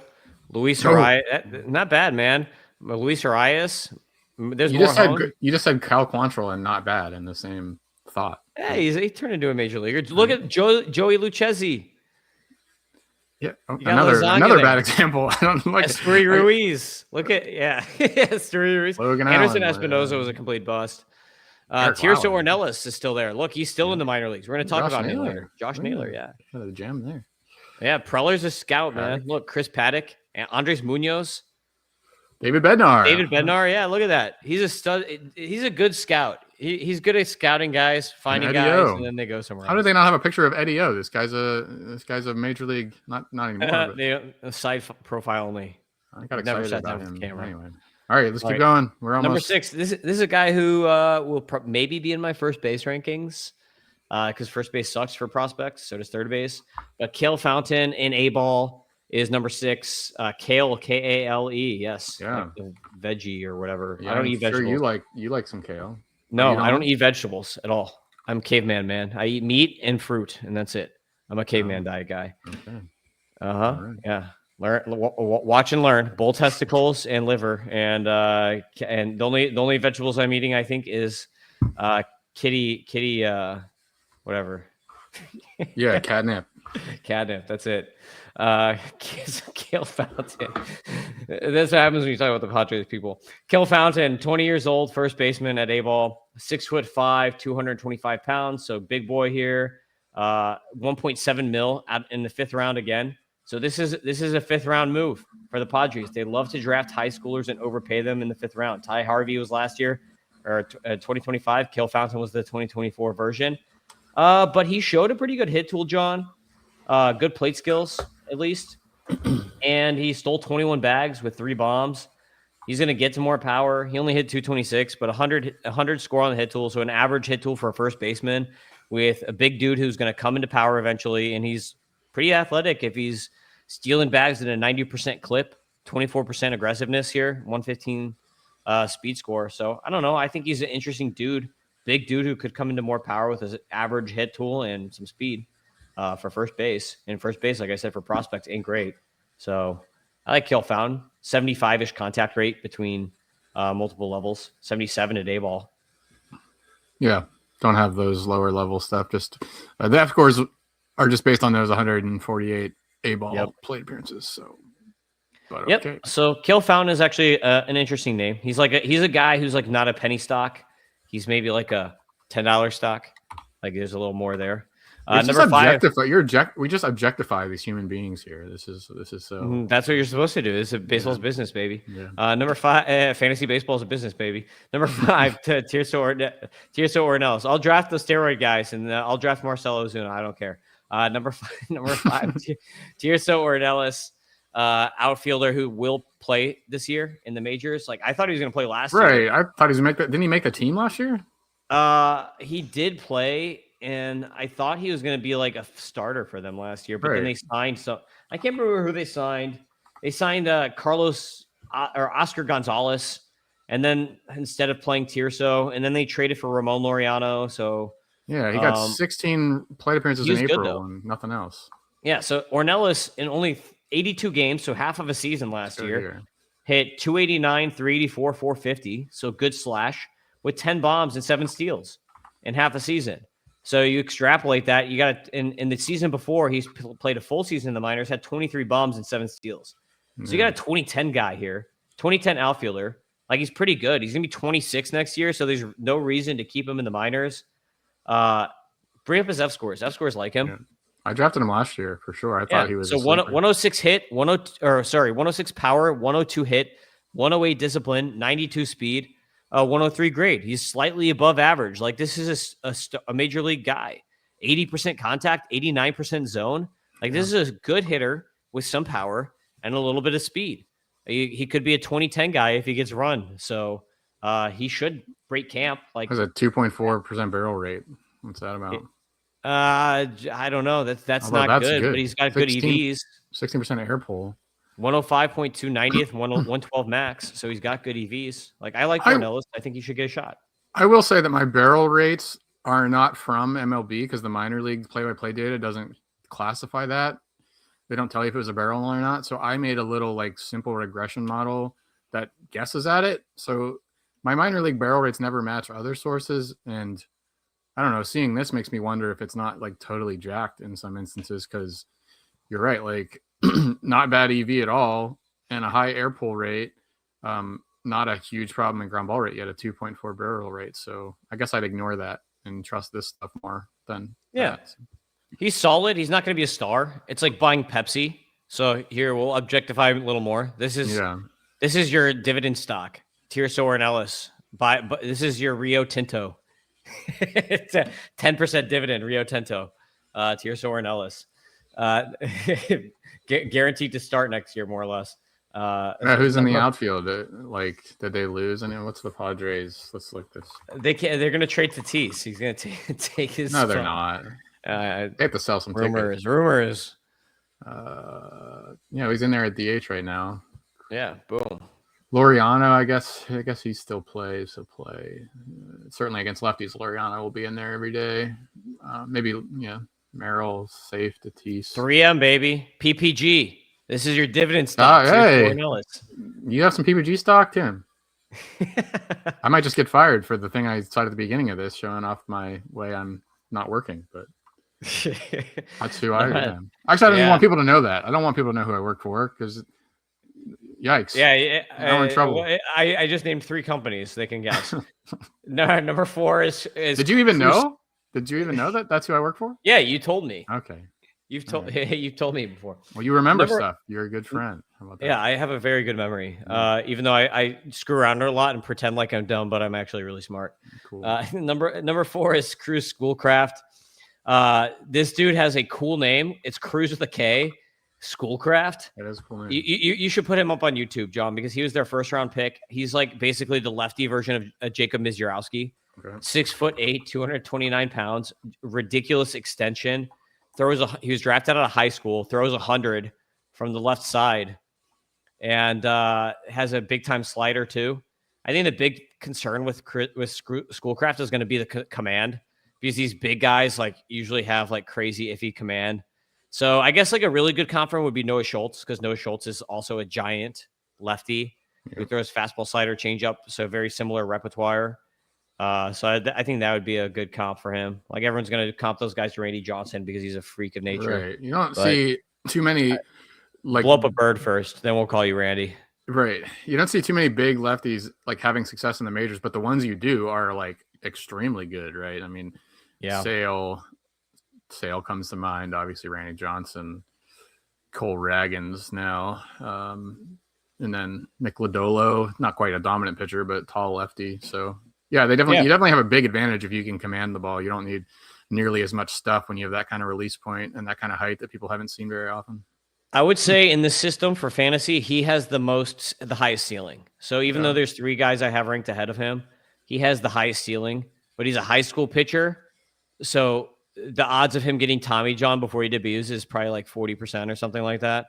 Luis Arias. Not bad, man. Luis Arias. There's more. You just said Cal Quantrill and not bad in the same thought. Yeah, he turned into a major leaguer. Look at Joey Lucchesi. Yeah, another bad example. I don't like Esteury Ruiz. Look at Esteury Ruiz. Logan Anderson Allen, Espinosa was a complete bust. Tirso Ornelas is still there. Look, he's still in the minor leagues. We're going to talk about him later. Josh Naylor, yeah. The jam there. Yeah, Preller's a scout, man. Look, Chris Paddock, Andres Munoz. David Bednar, yeah, look at that. He's a stud. He's a good scout. He's good at scouting guys, finding guys, and then they go somewhere else. How do they not have a picture of Eddie O? This guy's a major league, not anymore. A side profile only. I got excited about him. Camera. Anyway. All right, let's keep going. We're almost number 6. This is a guy who will maybe be in my first base rankings because first base sucks for prospects. So does third base. But Kale Fountain in A ball is number 6. Kale, Kale. Yes, yeah, like veggie or whatever. Yeah, I don't eat vegetables. Sure you like some kale. No, I don't eat vegetables at all. I'm caveman, man. I eat meat and fruit, and that's it. I'm a caveman diet guy. Okay. Right. Yeah. Watch and learn. Bull testicles and liver, and the only vegetables I'm eating, I think, is kitty whatever. Yeah, catnip. Catnip. That's it. Kale Fountain. That's what happens when you talk about the Padres people. Kale Fountain, 20 years old, first baseman at A-ball, 6'5", 225 pounds. So big boy here. 1.7 mil out in the 5th round again. So this is a 5th round move for the Padres. They love to draft high schoolers and overpay them in the 5th round. Ty Harvey was last year, or 2025. Kale Fountain was the 2024 version. But he showed a pretty good hit tool, John. Good plate skills, at least. And he stole 21 bags with 3 bombs. He's going to get to more power. He only hit 226, but 100 score on the hit tool. So an average hit tool for a first baseman with a big dude who's going to come into power eventually. And he's pretty athletic if he's stealing bags at a 90% clip, 24% aggressiveness here, 115 speed score. So I don't know. I think he's an interesting dude, big dude who could come into more power with his average hit tool and some speed for first base. And first base, like I said, for prospects ain't great. So I like Kale Fountain, 75-ish contact rate between multiple levels, 77 at A-ball. Yeah, don't have those lower level stuff. Just the F scores are just based on those 148 A-ball plate appearances. So, but okay. So Kale Fountain is actually an interesting name. He's a guy who's like not a penny stock. He's maybe like a $10 stock. Like there's a little more there. Number 5. We just objectify these human beings here. This is so. That's what you're supposed to do. It's baseball's business, baby. Yeah. Number 5, fantasy baseball is a business, baby. Number 5, Tirso Ornelas. I'll draft the steroid guys, and I'll draft Marcelo Ozuna. I don't care. Number 5, Tirso Ornelas, outfielder who will play this year in the majors. Like I thought he was going to play last year. Right. I thought he was going to make that. Didn't he make the team last year? He did play. And I thought he was going to be like a starter for them last year, but then they signed. So I can't remember who they signed. They signed Carlos or Oscar Gonzalez, and then instead of playing Tirso, and then they traded for Ramon Laureano. So yeah, he got 16 plate appearances in April and nothing else. Yeah, so Ornelas in only 82 games, so half of a season last year, hit 289, 384, 450. So good slash with 10 bombs and 7 steals in half a season. So you extrapolate that, you got in the season before, he's played a full season in the minors, had 23 bombs and 7 steals. So you got a 2010 guy here, 2010 outfielder. Like he's pretty good. He's gonna be 26 next year, so there's no reason to keep him in the minors. Bring up his F scores. F scores like him. Yeah. I drafted him last year for sure. I thought he was so 106 hit, 106 power, 102 hit, 108 discipline, 92 speed. 103 grade. He's slightly above average. Like this is a major league guy. 80% contact, 89% zone. Like this is a good hitter. with some power and a little bit of speed. He could be a 2010 guy if he gets run. So he should break camp. Like, has a 2.4% barrel rate. What's that about? I don't know. That's Although not good, but he's got good EVs. 16% air pull. 105.2 90th, 112 max. So he's got good EVs. Like, I like Ornelas. I think he should get a shot. I will say that my barrel rates are not from MLB because the minor league play-by-play data doesn't classify that. They don't tell you if it was a barrel or not. So I made a little like simple regression model that guesses at it. So my minor league barrel rates never match other sources. And I don't know, seeing this makes me wonder if it's not like totally jacked in some instances, because you're right, like not bad EV at all and a high air pull rate. Not a huge problem in ground ball rate yet, a 2.4 barrel rate. So I guess I'd ignore that and trust this stuff more than that. He's solid. He's not going to be a star. It's like buying Pepsi. So here we'll objectify him a little more. This is your dividend stock, Tirso Ornelas. But this is your Rio Tinto. It's a 10% dividend, Rio Tinto. Tirso Ornelas. Guaranteed to start next year, more or less. Who's in the outfield? Like, did they lose? I mean, what's the Padres? Let's look this. They're going to trade Tatis. He's going to take his. No, they're not. They have to sell some tickets. Rumors. He's in there at DH right now. Yeah, boom. Laureano, I guess he still plays. So certainly against lefties, Laureano will be in there every day. Maybe Merrill, safe, Tatis. 3M baby, PPG. This is your dividend stock. Hey, you have some PPG stock, Tim? I might just get fired for the thing I said at the beginning of this, showing off my way I'm not working, but that's who I am. Actually, I don't even want people to know that. I don't want people to know who I work for, because yikes. Yeah, I'm in trouble. I just named 3 companies. They can guess. No, number 4 is. Did you even know? Did you even know that that's who I work for? Yeah, you told me. Okay. You've told me before. Well, you remember stuff. You're a good friend. How about that? Yeah, I have a very good memory. Even though I screw around a lot and pretend like I'm dumb, but I'm actually really smart. Cool. Number 4 is Kruz Schoolcraft. This dude has a cool name. It's Kruz with a K. Schoolcraft. That is a cool name. You should put him up on YouTube, John, because he was their first round pick. He's like basically the lefty version of Jacob Misiorowski. Okay. 6'8", 229 pounds, ridiculous extension. He was drafted out of high school, throws 100 from the left side, and has a big time slider too. I think the big concern with Schoolcraft is going to be the command, because these big guys like usually have like crazy iffy command. So I guess like a really good comp for him would be Noah Schultz, because Noah Schultz is also a giant lefty who throws fastball, slider, changeup, so very similar repertoire. So I think that would be a good comp for him. Like, everyone's going to comp those guys to Randy Johnson because he's a freak of nature. Right. You don't see too many. Like, blow up a bird first, then we'll call you Randy. Right. You don't see too many big lefties like having success in the majors, but the ones you do are like extremely good, right? I mean, Sale comes to mind. Obviously, Randy Johnson, Cole Raggins now, and then Nick Lodolo. Not quite a dominant pitcher, but tall lefty. So. Yeah, you definitely have a big advantage if you can command the ball. You don't need nearly as much stuff when you have that kind of release point and that kind of height that people haven't seen very often. I would say in the system for fantasy, he has the highest ceiling. So even though there's 3 guys I have ranked ahead of him, he has the highest ceiling, but he's a high school pitcher. So the odds of him getting Tommy John before he debuts is probably like 40% or something like that.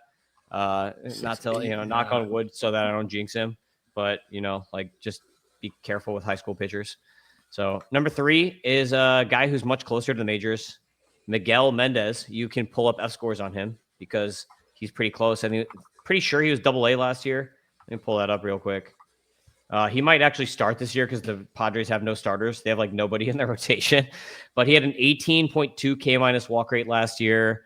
Not to, knock on wood so that I don't jinx him, but just be careful with high school pitchers. So number 3 is a guy who's much closer to the majors, Miguel Mendez. You can pull up F scores on him because he's pretty close. I mean, pretty sure he was AA last year. Let me pull that up real quick. He might actually start this year because the Padres have no starters. They have like nobody in their rotation, but he had an 18.2 K- walk rate last year.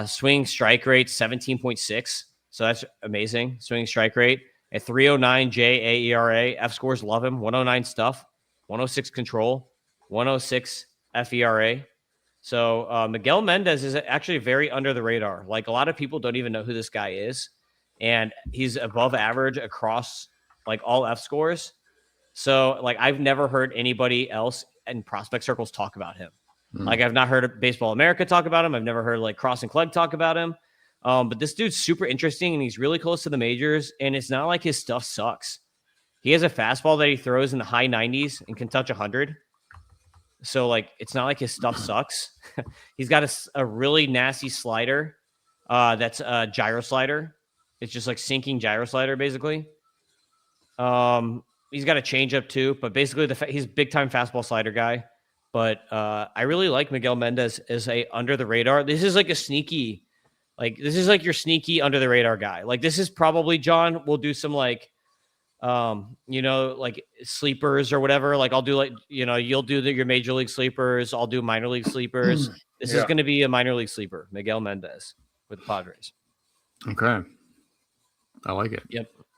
Swing strike rate 17.6. So that's amazing. Swing strike rate. A 309 JAERA. F scores love him. 109 stuff. 106 control. 106 FERA. So Miguel Mendez is actually very under the radar. Like, a lot of people don't even know who this guy is. And he's above average across like all F scores. So like, I've never heard anybody else in prospect circles talk about him. Like, I've not heard Baseball America talk about him. I've never heard like Cross and Clegg talk about him. But this dude's super interesting, and he's really close to the majors, and it's not like his stuff sucks. He has a fastball that he throws in the high 90s and can touch 100. So, like, it's not like his stuff sucks. He's got a really nasty slider that's a gyro slider. It's just like sinking gyro slider, basically. He's got a changeup too, but basically he's big time fastball slider guy. But I really like Miguel Mendez as a under the radar. This is like a sneaky, this is like your sneaky under the radar guy. Like this is probably John. We'll do some like sleepers or whatever. Like I'll do you'll do your major league sleepers. I'll do minor league sleepers. This is going to be a minor league sleeper, Miguel Mendez with the Padres. Okay, I like it.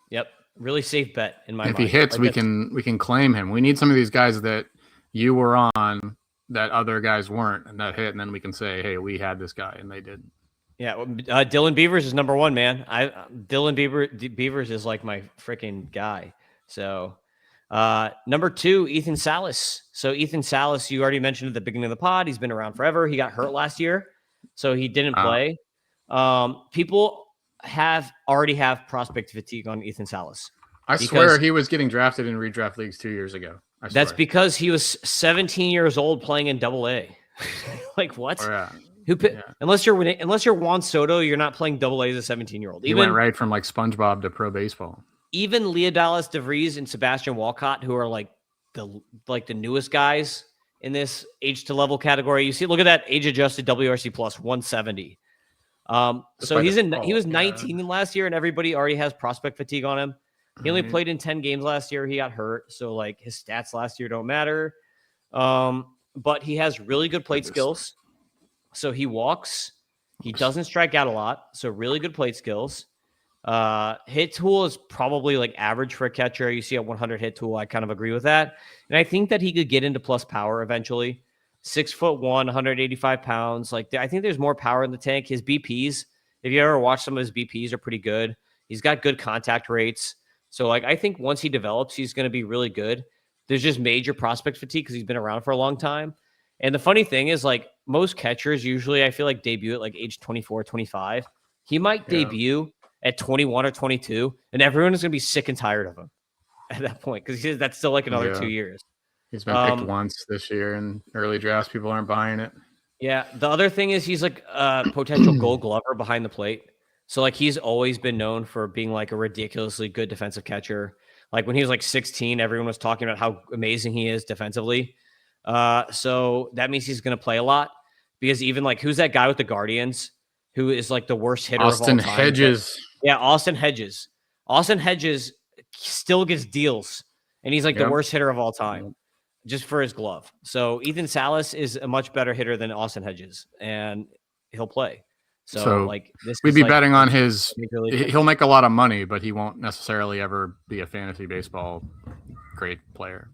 Yep. Really safe bet in my mind. If he hits, we can claim him. We need some of these guys that you were on that other guys weren't, and that hit, and then we can say, hey, we had this guy and they didn't. Yeah, Dylan Beavers is number one, man. Dylan Beavers is like my freaking guy. So number 2, Ethan Salas. So Ethan Salas, you already mentioned at the beginning of the pod. He's been around forever. He got hurt last year, so he didn't play. People already have prospect fatigue on Ethan Salas. I swear he was getting drafted in redraft leagues 2 years ago. That's because he was 17 years old playing in AA. Like what? Unless you're Juan Soto, you're not playing AA as a 17-year-old. He went right from like SpongeBob to pro baseball. Even Leodalis DeVries and Sebastian Walcott, who are like the newest guys in this age to level category. You see, look at that age adjusted WRC plus 170. So he was 19 last year, and everybody already has prospect fatigue on him. He only played in 10 games last year. He got hurt, so like his stats last year don't matter. But he has really good plate skills. So he walks. He doesn't strike out a lot. So really good plate skills. Hit tool is probably like average for a catcher. You see a 100 hit tool. I kind of agree with that. And I think that he could get into plus power eventually. 6'1", 185 pounds. Like I think there's more power in the tank. His BPs, if you ever watch some of his BPs, are pretty good. He's got good contact rates. So like I think once he develops, he's going to be really good. There's just major prospect fatigue because he's been around for a long time. And the funny thing is, like most catchers usually I feel like debut at like age 24, 25. He might debut at 21 or 22, and everyone is going to be sick and tired of him at that point because that's still like another 2 years. He's been picked once this year in early drafts. People aren't buying it. Yeah. The other thing is he's like a potential gold glover behind the plate. So like he's always been known for being like a ridiculously good defensive catcher. Like when he was like 16, everyone was talking about how amazing he is defensively. So that means he's going to play a lot because even like who's that guy with the Guardians who is like the worst hitter of all time? Hedges. Yeah, Austin Hedges. Austin Hedges still gets deals, and he's like the worst hitter of all time just for his glove. So Ethan Salas is a much better hitter than Austin Hedges, and he'll play. So like this, we'd be betting on his. He'll make a lot of money, but he won't necessarily ever be a fantasy baseball great player.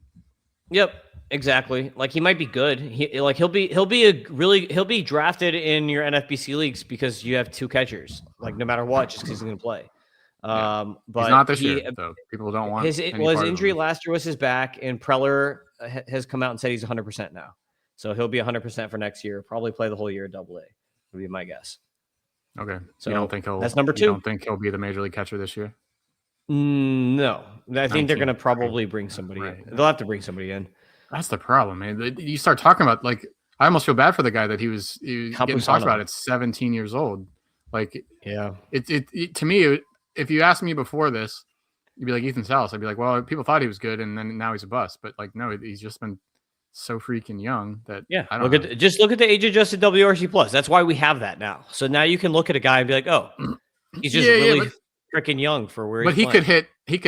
Yep, exactly. Like he might be good. He'll be drafted in your NFBC leagues because you have 2 catchers. Like no matter what, just because he's going to play. But he's not this year, though. People don't want his injury last year was his back, and Preller has come out and said he's 100% now. So he'll be 100% for next year. Probably play the whole year at AA. Would be my guess. Okay. So you don't think that's number 2? You don't think he'll be the major league catcher this year? No. I think they're going to probably bring somebody in. They'll have to bring somebody in. That's the problem, man. You start talking about, like, I almost feel bad for the guy that he was getting talked about at 17 years old. Like, it to me, if you asked me before this, you'd be like Ethan Salas. I'd be like, well, people thought he was good, and then now he's a bust. But like, no, he's just been so freaking young that I don't know. Just look at the age adjusted WRC plus. That's why we have that now. So now you can look at a guy and be like, oh, he's just really freaking young for where. But he could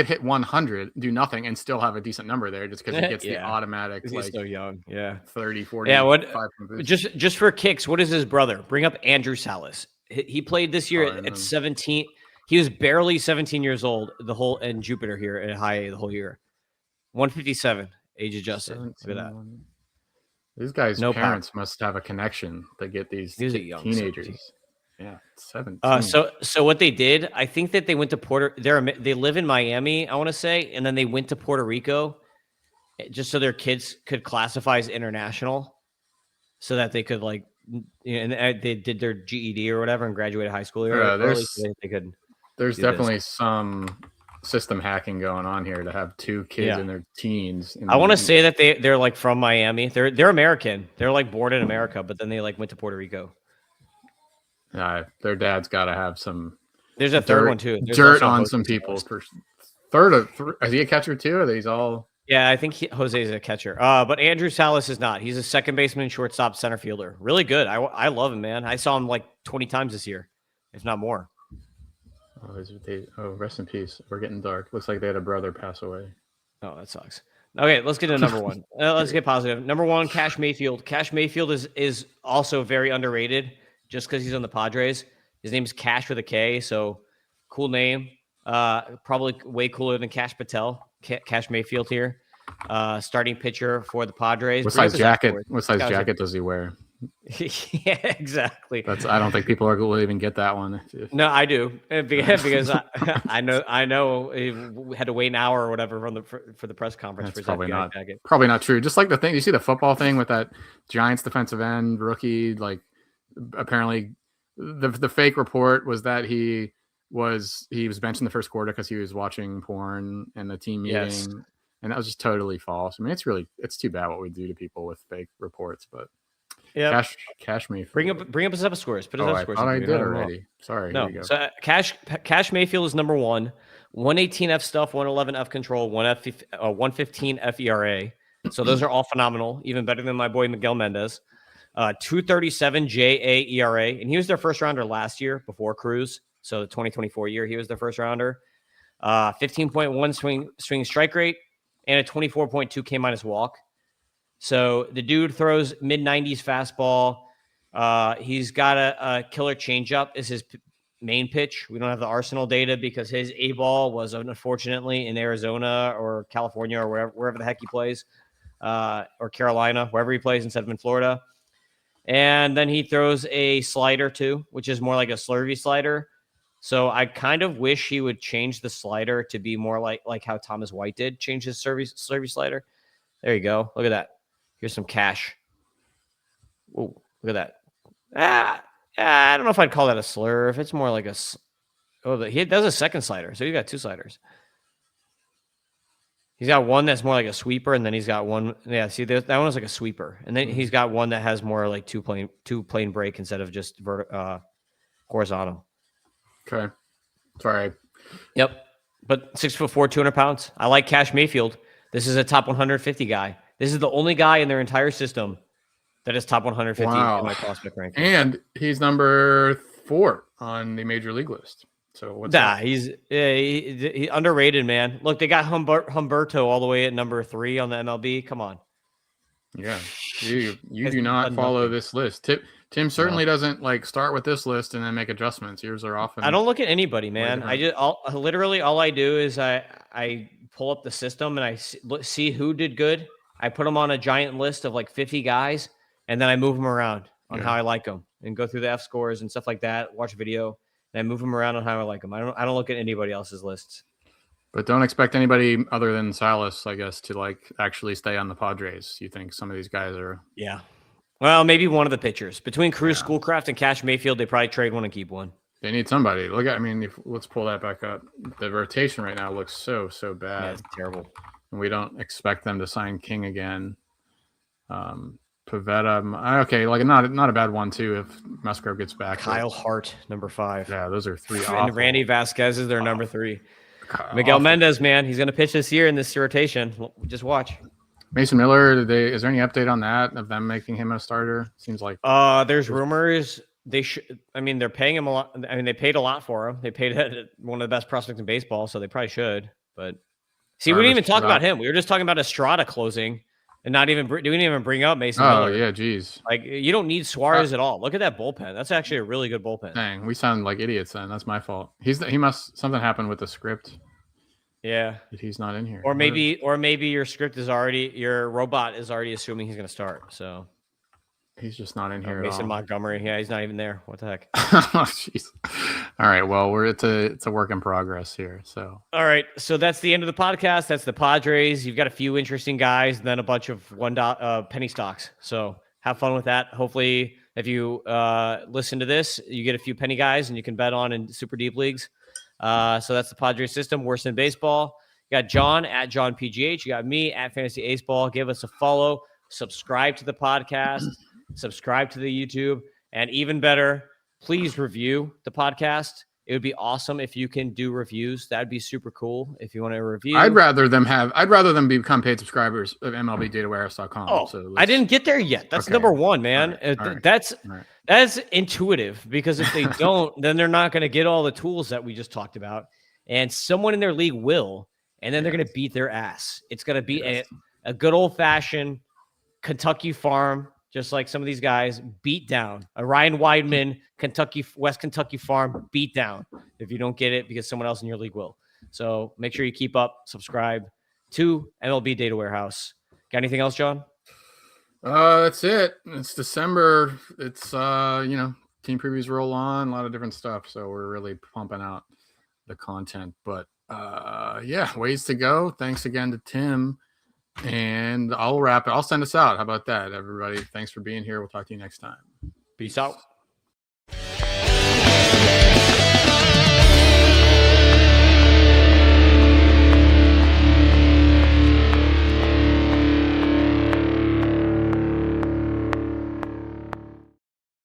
hit 100, do nothing, and still have a decent number there, just because he gets the automatic. He's like, so young. 30, 40. Yeah. What? Just for kicks, what is his brother? Bring up Andrew Salas. He played this year at 17. He was barely 17 years old. In Jupiter here at high A the whole year. 157 age adjusted. Look at that. These guys' parents must have a connection to get these young teenagers. 17. Yeah, 17. So what they did, I think that they went to they live in Miami, I want to say, and then they went to Puerto Rico just so their kids could classify as international, so that they could like and they did their GED or whatever and graduated high school early, so they could. There's definitely some system hacking going on here to have 2 kids in their teens. I want to say that they're like from Miami. They're American. They're like born in America, but then they like went to Puerto Rico. Their dad's got to have some. There's a third one too. There's dirt on some people. Is he a catcher too? Or are these all? Yeah, I think Jose is a catcher. But Andrew Salas is not. He's a second baseman, shortstop, center fielder. Really good. I love him, man. I saw him like 20 times this year, if not more. Rest in peace. We're getting dark. Looks like they had a brother pass away. Oh, that sucks. Okay, let's get to number one. Let's get positive. Number one, Kash Mayfield. Kash Mayfield is also very underrated just because he's on the Padres. His name is Kash with a K, so cool name. Probably way cooler than Kash Patel. Kash Mayfield here, starting pitcher for the Padres. What size jacket? What size jacket does he wear? Yeah, exactly. I don't think people will even get that one. No, I do because I know we had to wait an hour or whatever for the press conference. That's probably not true. Just like the thing you see the football thing with that Giants defensive end rookie. Like apparently the fake report was that he was benched in the first quarter because he was watching porn in the team meeting. Yes. And that was just totally false. I mean, it's too bad what we do to people with fake reports, but yeah, Kash Mayfield. Bring up his up scores. Put his up scores. I thought I did already. Sorry. No. So Kash Mayfield is number one. 118 F stuff, 111 F control, 115 F ERA. So those are all phenomenal. Even better than my boy Miguel Mendez. 237 JA ERA, and he was their first rounder last year before Cruz. So the 2024 year, he was their first rounder. 15.1 swing strike rate and a 24.2 K minus walk. So the dude throws mid-90s fastball. He's got a killer changeup is his main pitch. We don't have the Arsenal data because his A ball was unfortunately in Arizona or California or wherever the heck he plays, or Carolina, wherever he plays instead of in Florida. And then he throws a slider too, which is more like a slurvy slider. So I kind of wish he would change the slider to be more like how Thomas White did, change his slurvy slider. There you go. Look at that. Here's some Kash. Whoa, look at that. I don't know if I'd call that a slurve. It's more like he does a second slider. So he's got 2 sliders. He's got one that's more like a sweeper, and then he's got one. Yeah, see, that one was like a sweeper, and then he's got one that has more like two plane break instead of just horizontal. Okay, sorry. Yep, but 6'4", 200 pounds. I like Kash Mayfield. This is a top 150 guy. This is the only guy in their entire system that is top 150 in my prospect ranking. And he's number 4 on the major league list. So what's that? He's underrated, man. Look, they got Humberto all the way at number 3 on the MLB. Come on. Yeah, you do not follow this list. Tim certainly doesn't like start with this list and then make adjustments. Yours are often. I don't look at anybody, man. Literally all I do is I pull up the system and I see who did good. I put them on a giant list of like 50 guys, and then I move them around on how I like them and go through the F scores and stuff like that. Watch a video. And I move them around on how I like them. I don't look at anybody else's lists. But don't expect anybody other than Salas, I guess, to like actually stay on the Padres. You think some of these guys are? Yeah. Well, maybe one of the pitchers between Kruz Schoolcraft and Kash Mayfield. They probably trade one and keep one. They need somebody. Let's pull that back up. The rotation right now looks so bad. Yeah, it's terrible. And we don't expect them to sign King again. Pavetta, okay, like not a bad one too if Musgrove gets back. Kyle Hart, number 5. Yeah, those are 3. And Randy Vasquez is their number 3. Miguel Mendez, man, he's going to pitch this year in this rotation. Just watch. Mason Miller, is there any update on that of them making him a starter? Seems like there's rumors they should. I mean, they're paying him a lot. I mean, they paid a lot for him. They paid one of the best prospects in baseball, so they probably should. But see, we didn't even talk about him. We were just talking about Estrada closing. And didn't even bring up Mason Miller. Oh, yeah, geez. Like, you don't need Suarez at all. Look at that bullpen. That's actually a really good bullpen. Dang, we sound like idiots then. That's my fault. Something happened with the script. Yeah. That he's not in here. Or maybe your robot is already assuming he's going to start. So he's just not in here Mason at all. Montgomery. Yeah, he's not even there. What the heck? Oh, jeez. All right. Well, it's a work in progress here. So. All right. So that's the end of the podcast. That's the Padres. You've got a few interesting guys, and then a bunch of $1 penny stocks. So have fun with that. Hopefully If you listen to this, you get a few penny guys and you can bet on in super deep leagues. So that's the Padres system, worse than baseball. You got John at John PGH. You got me at Fantasy Ace Ball. Give us a follow. Subscribe to the podcast. Subscribe to the YouTube. And even better, please review the podcast. It would be awesome if you can do reviews. That'd be super cool if you want to review. I'd rather them become paid subscribers of MLBDataWarehouse.com. Oh, so I didn't get there yet. That's okay. number one, man. All right. That's intuitive, because if they don't, then they're not going to get all the tools that we just talked about. And someone in their league will, and then they're going to beat their ass. It's going to be a good old-fashioned Kentucky farm, just like some of these guys, beat down. A Ryan Wideman, West Kentucky farm, beat down if you don't get it, because someone else in your league will. So make sure you keep up, subscribe to MLB Data Warehouse. Got anything else, John? That's it. It's December. It's team previews roll on, a lot of different stuff. So we're really pumping out the content. But ways to go. Thanks again to Tim. And I'll wrap it. I'll send us out. How about that, everybody? Thanks for being here. We'll talk to you next time. Peace out.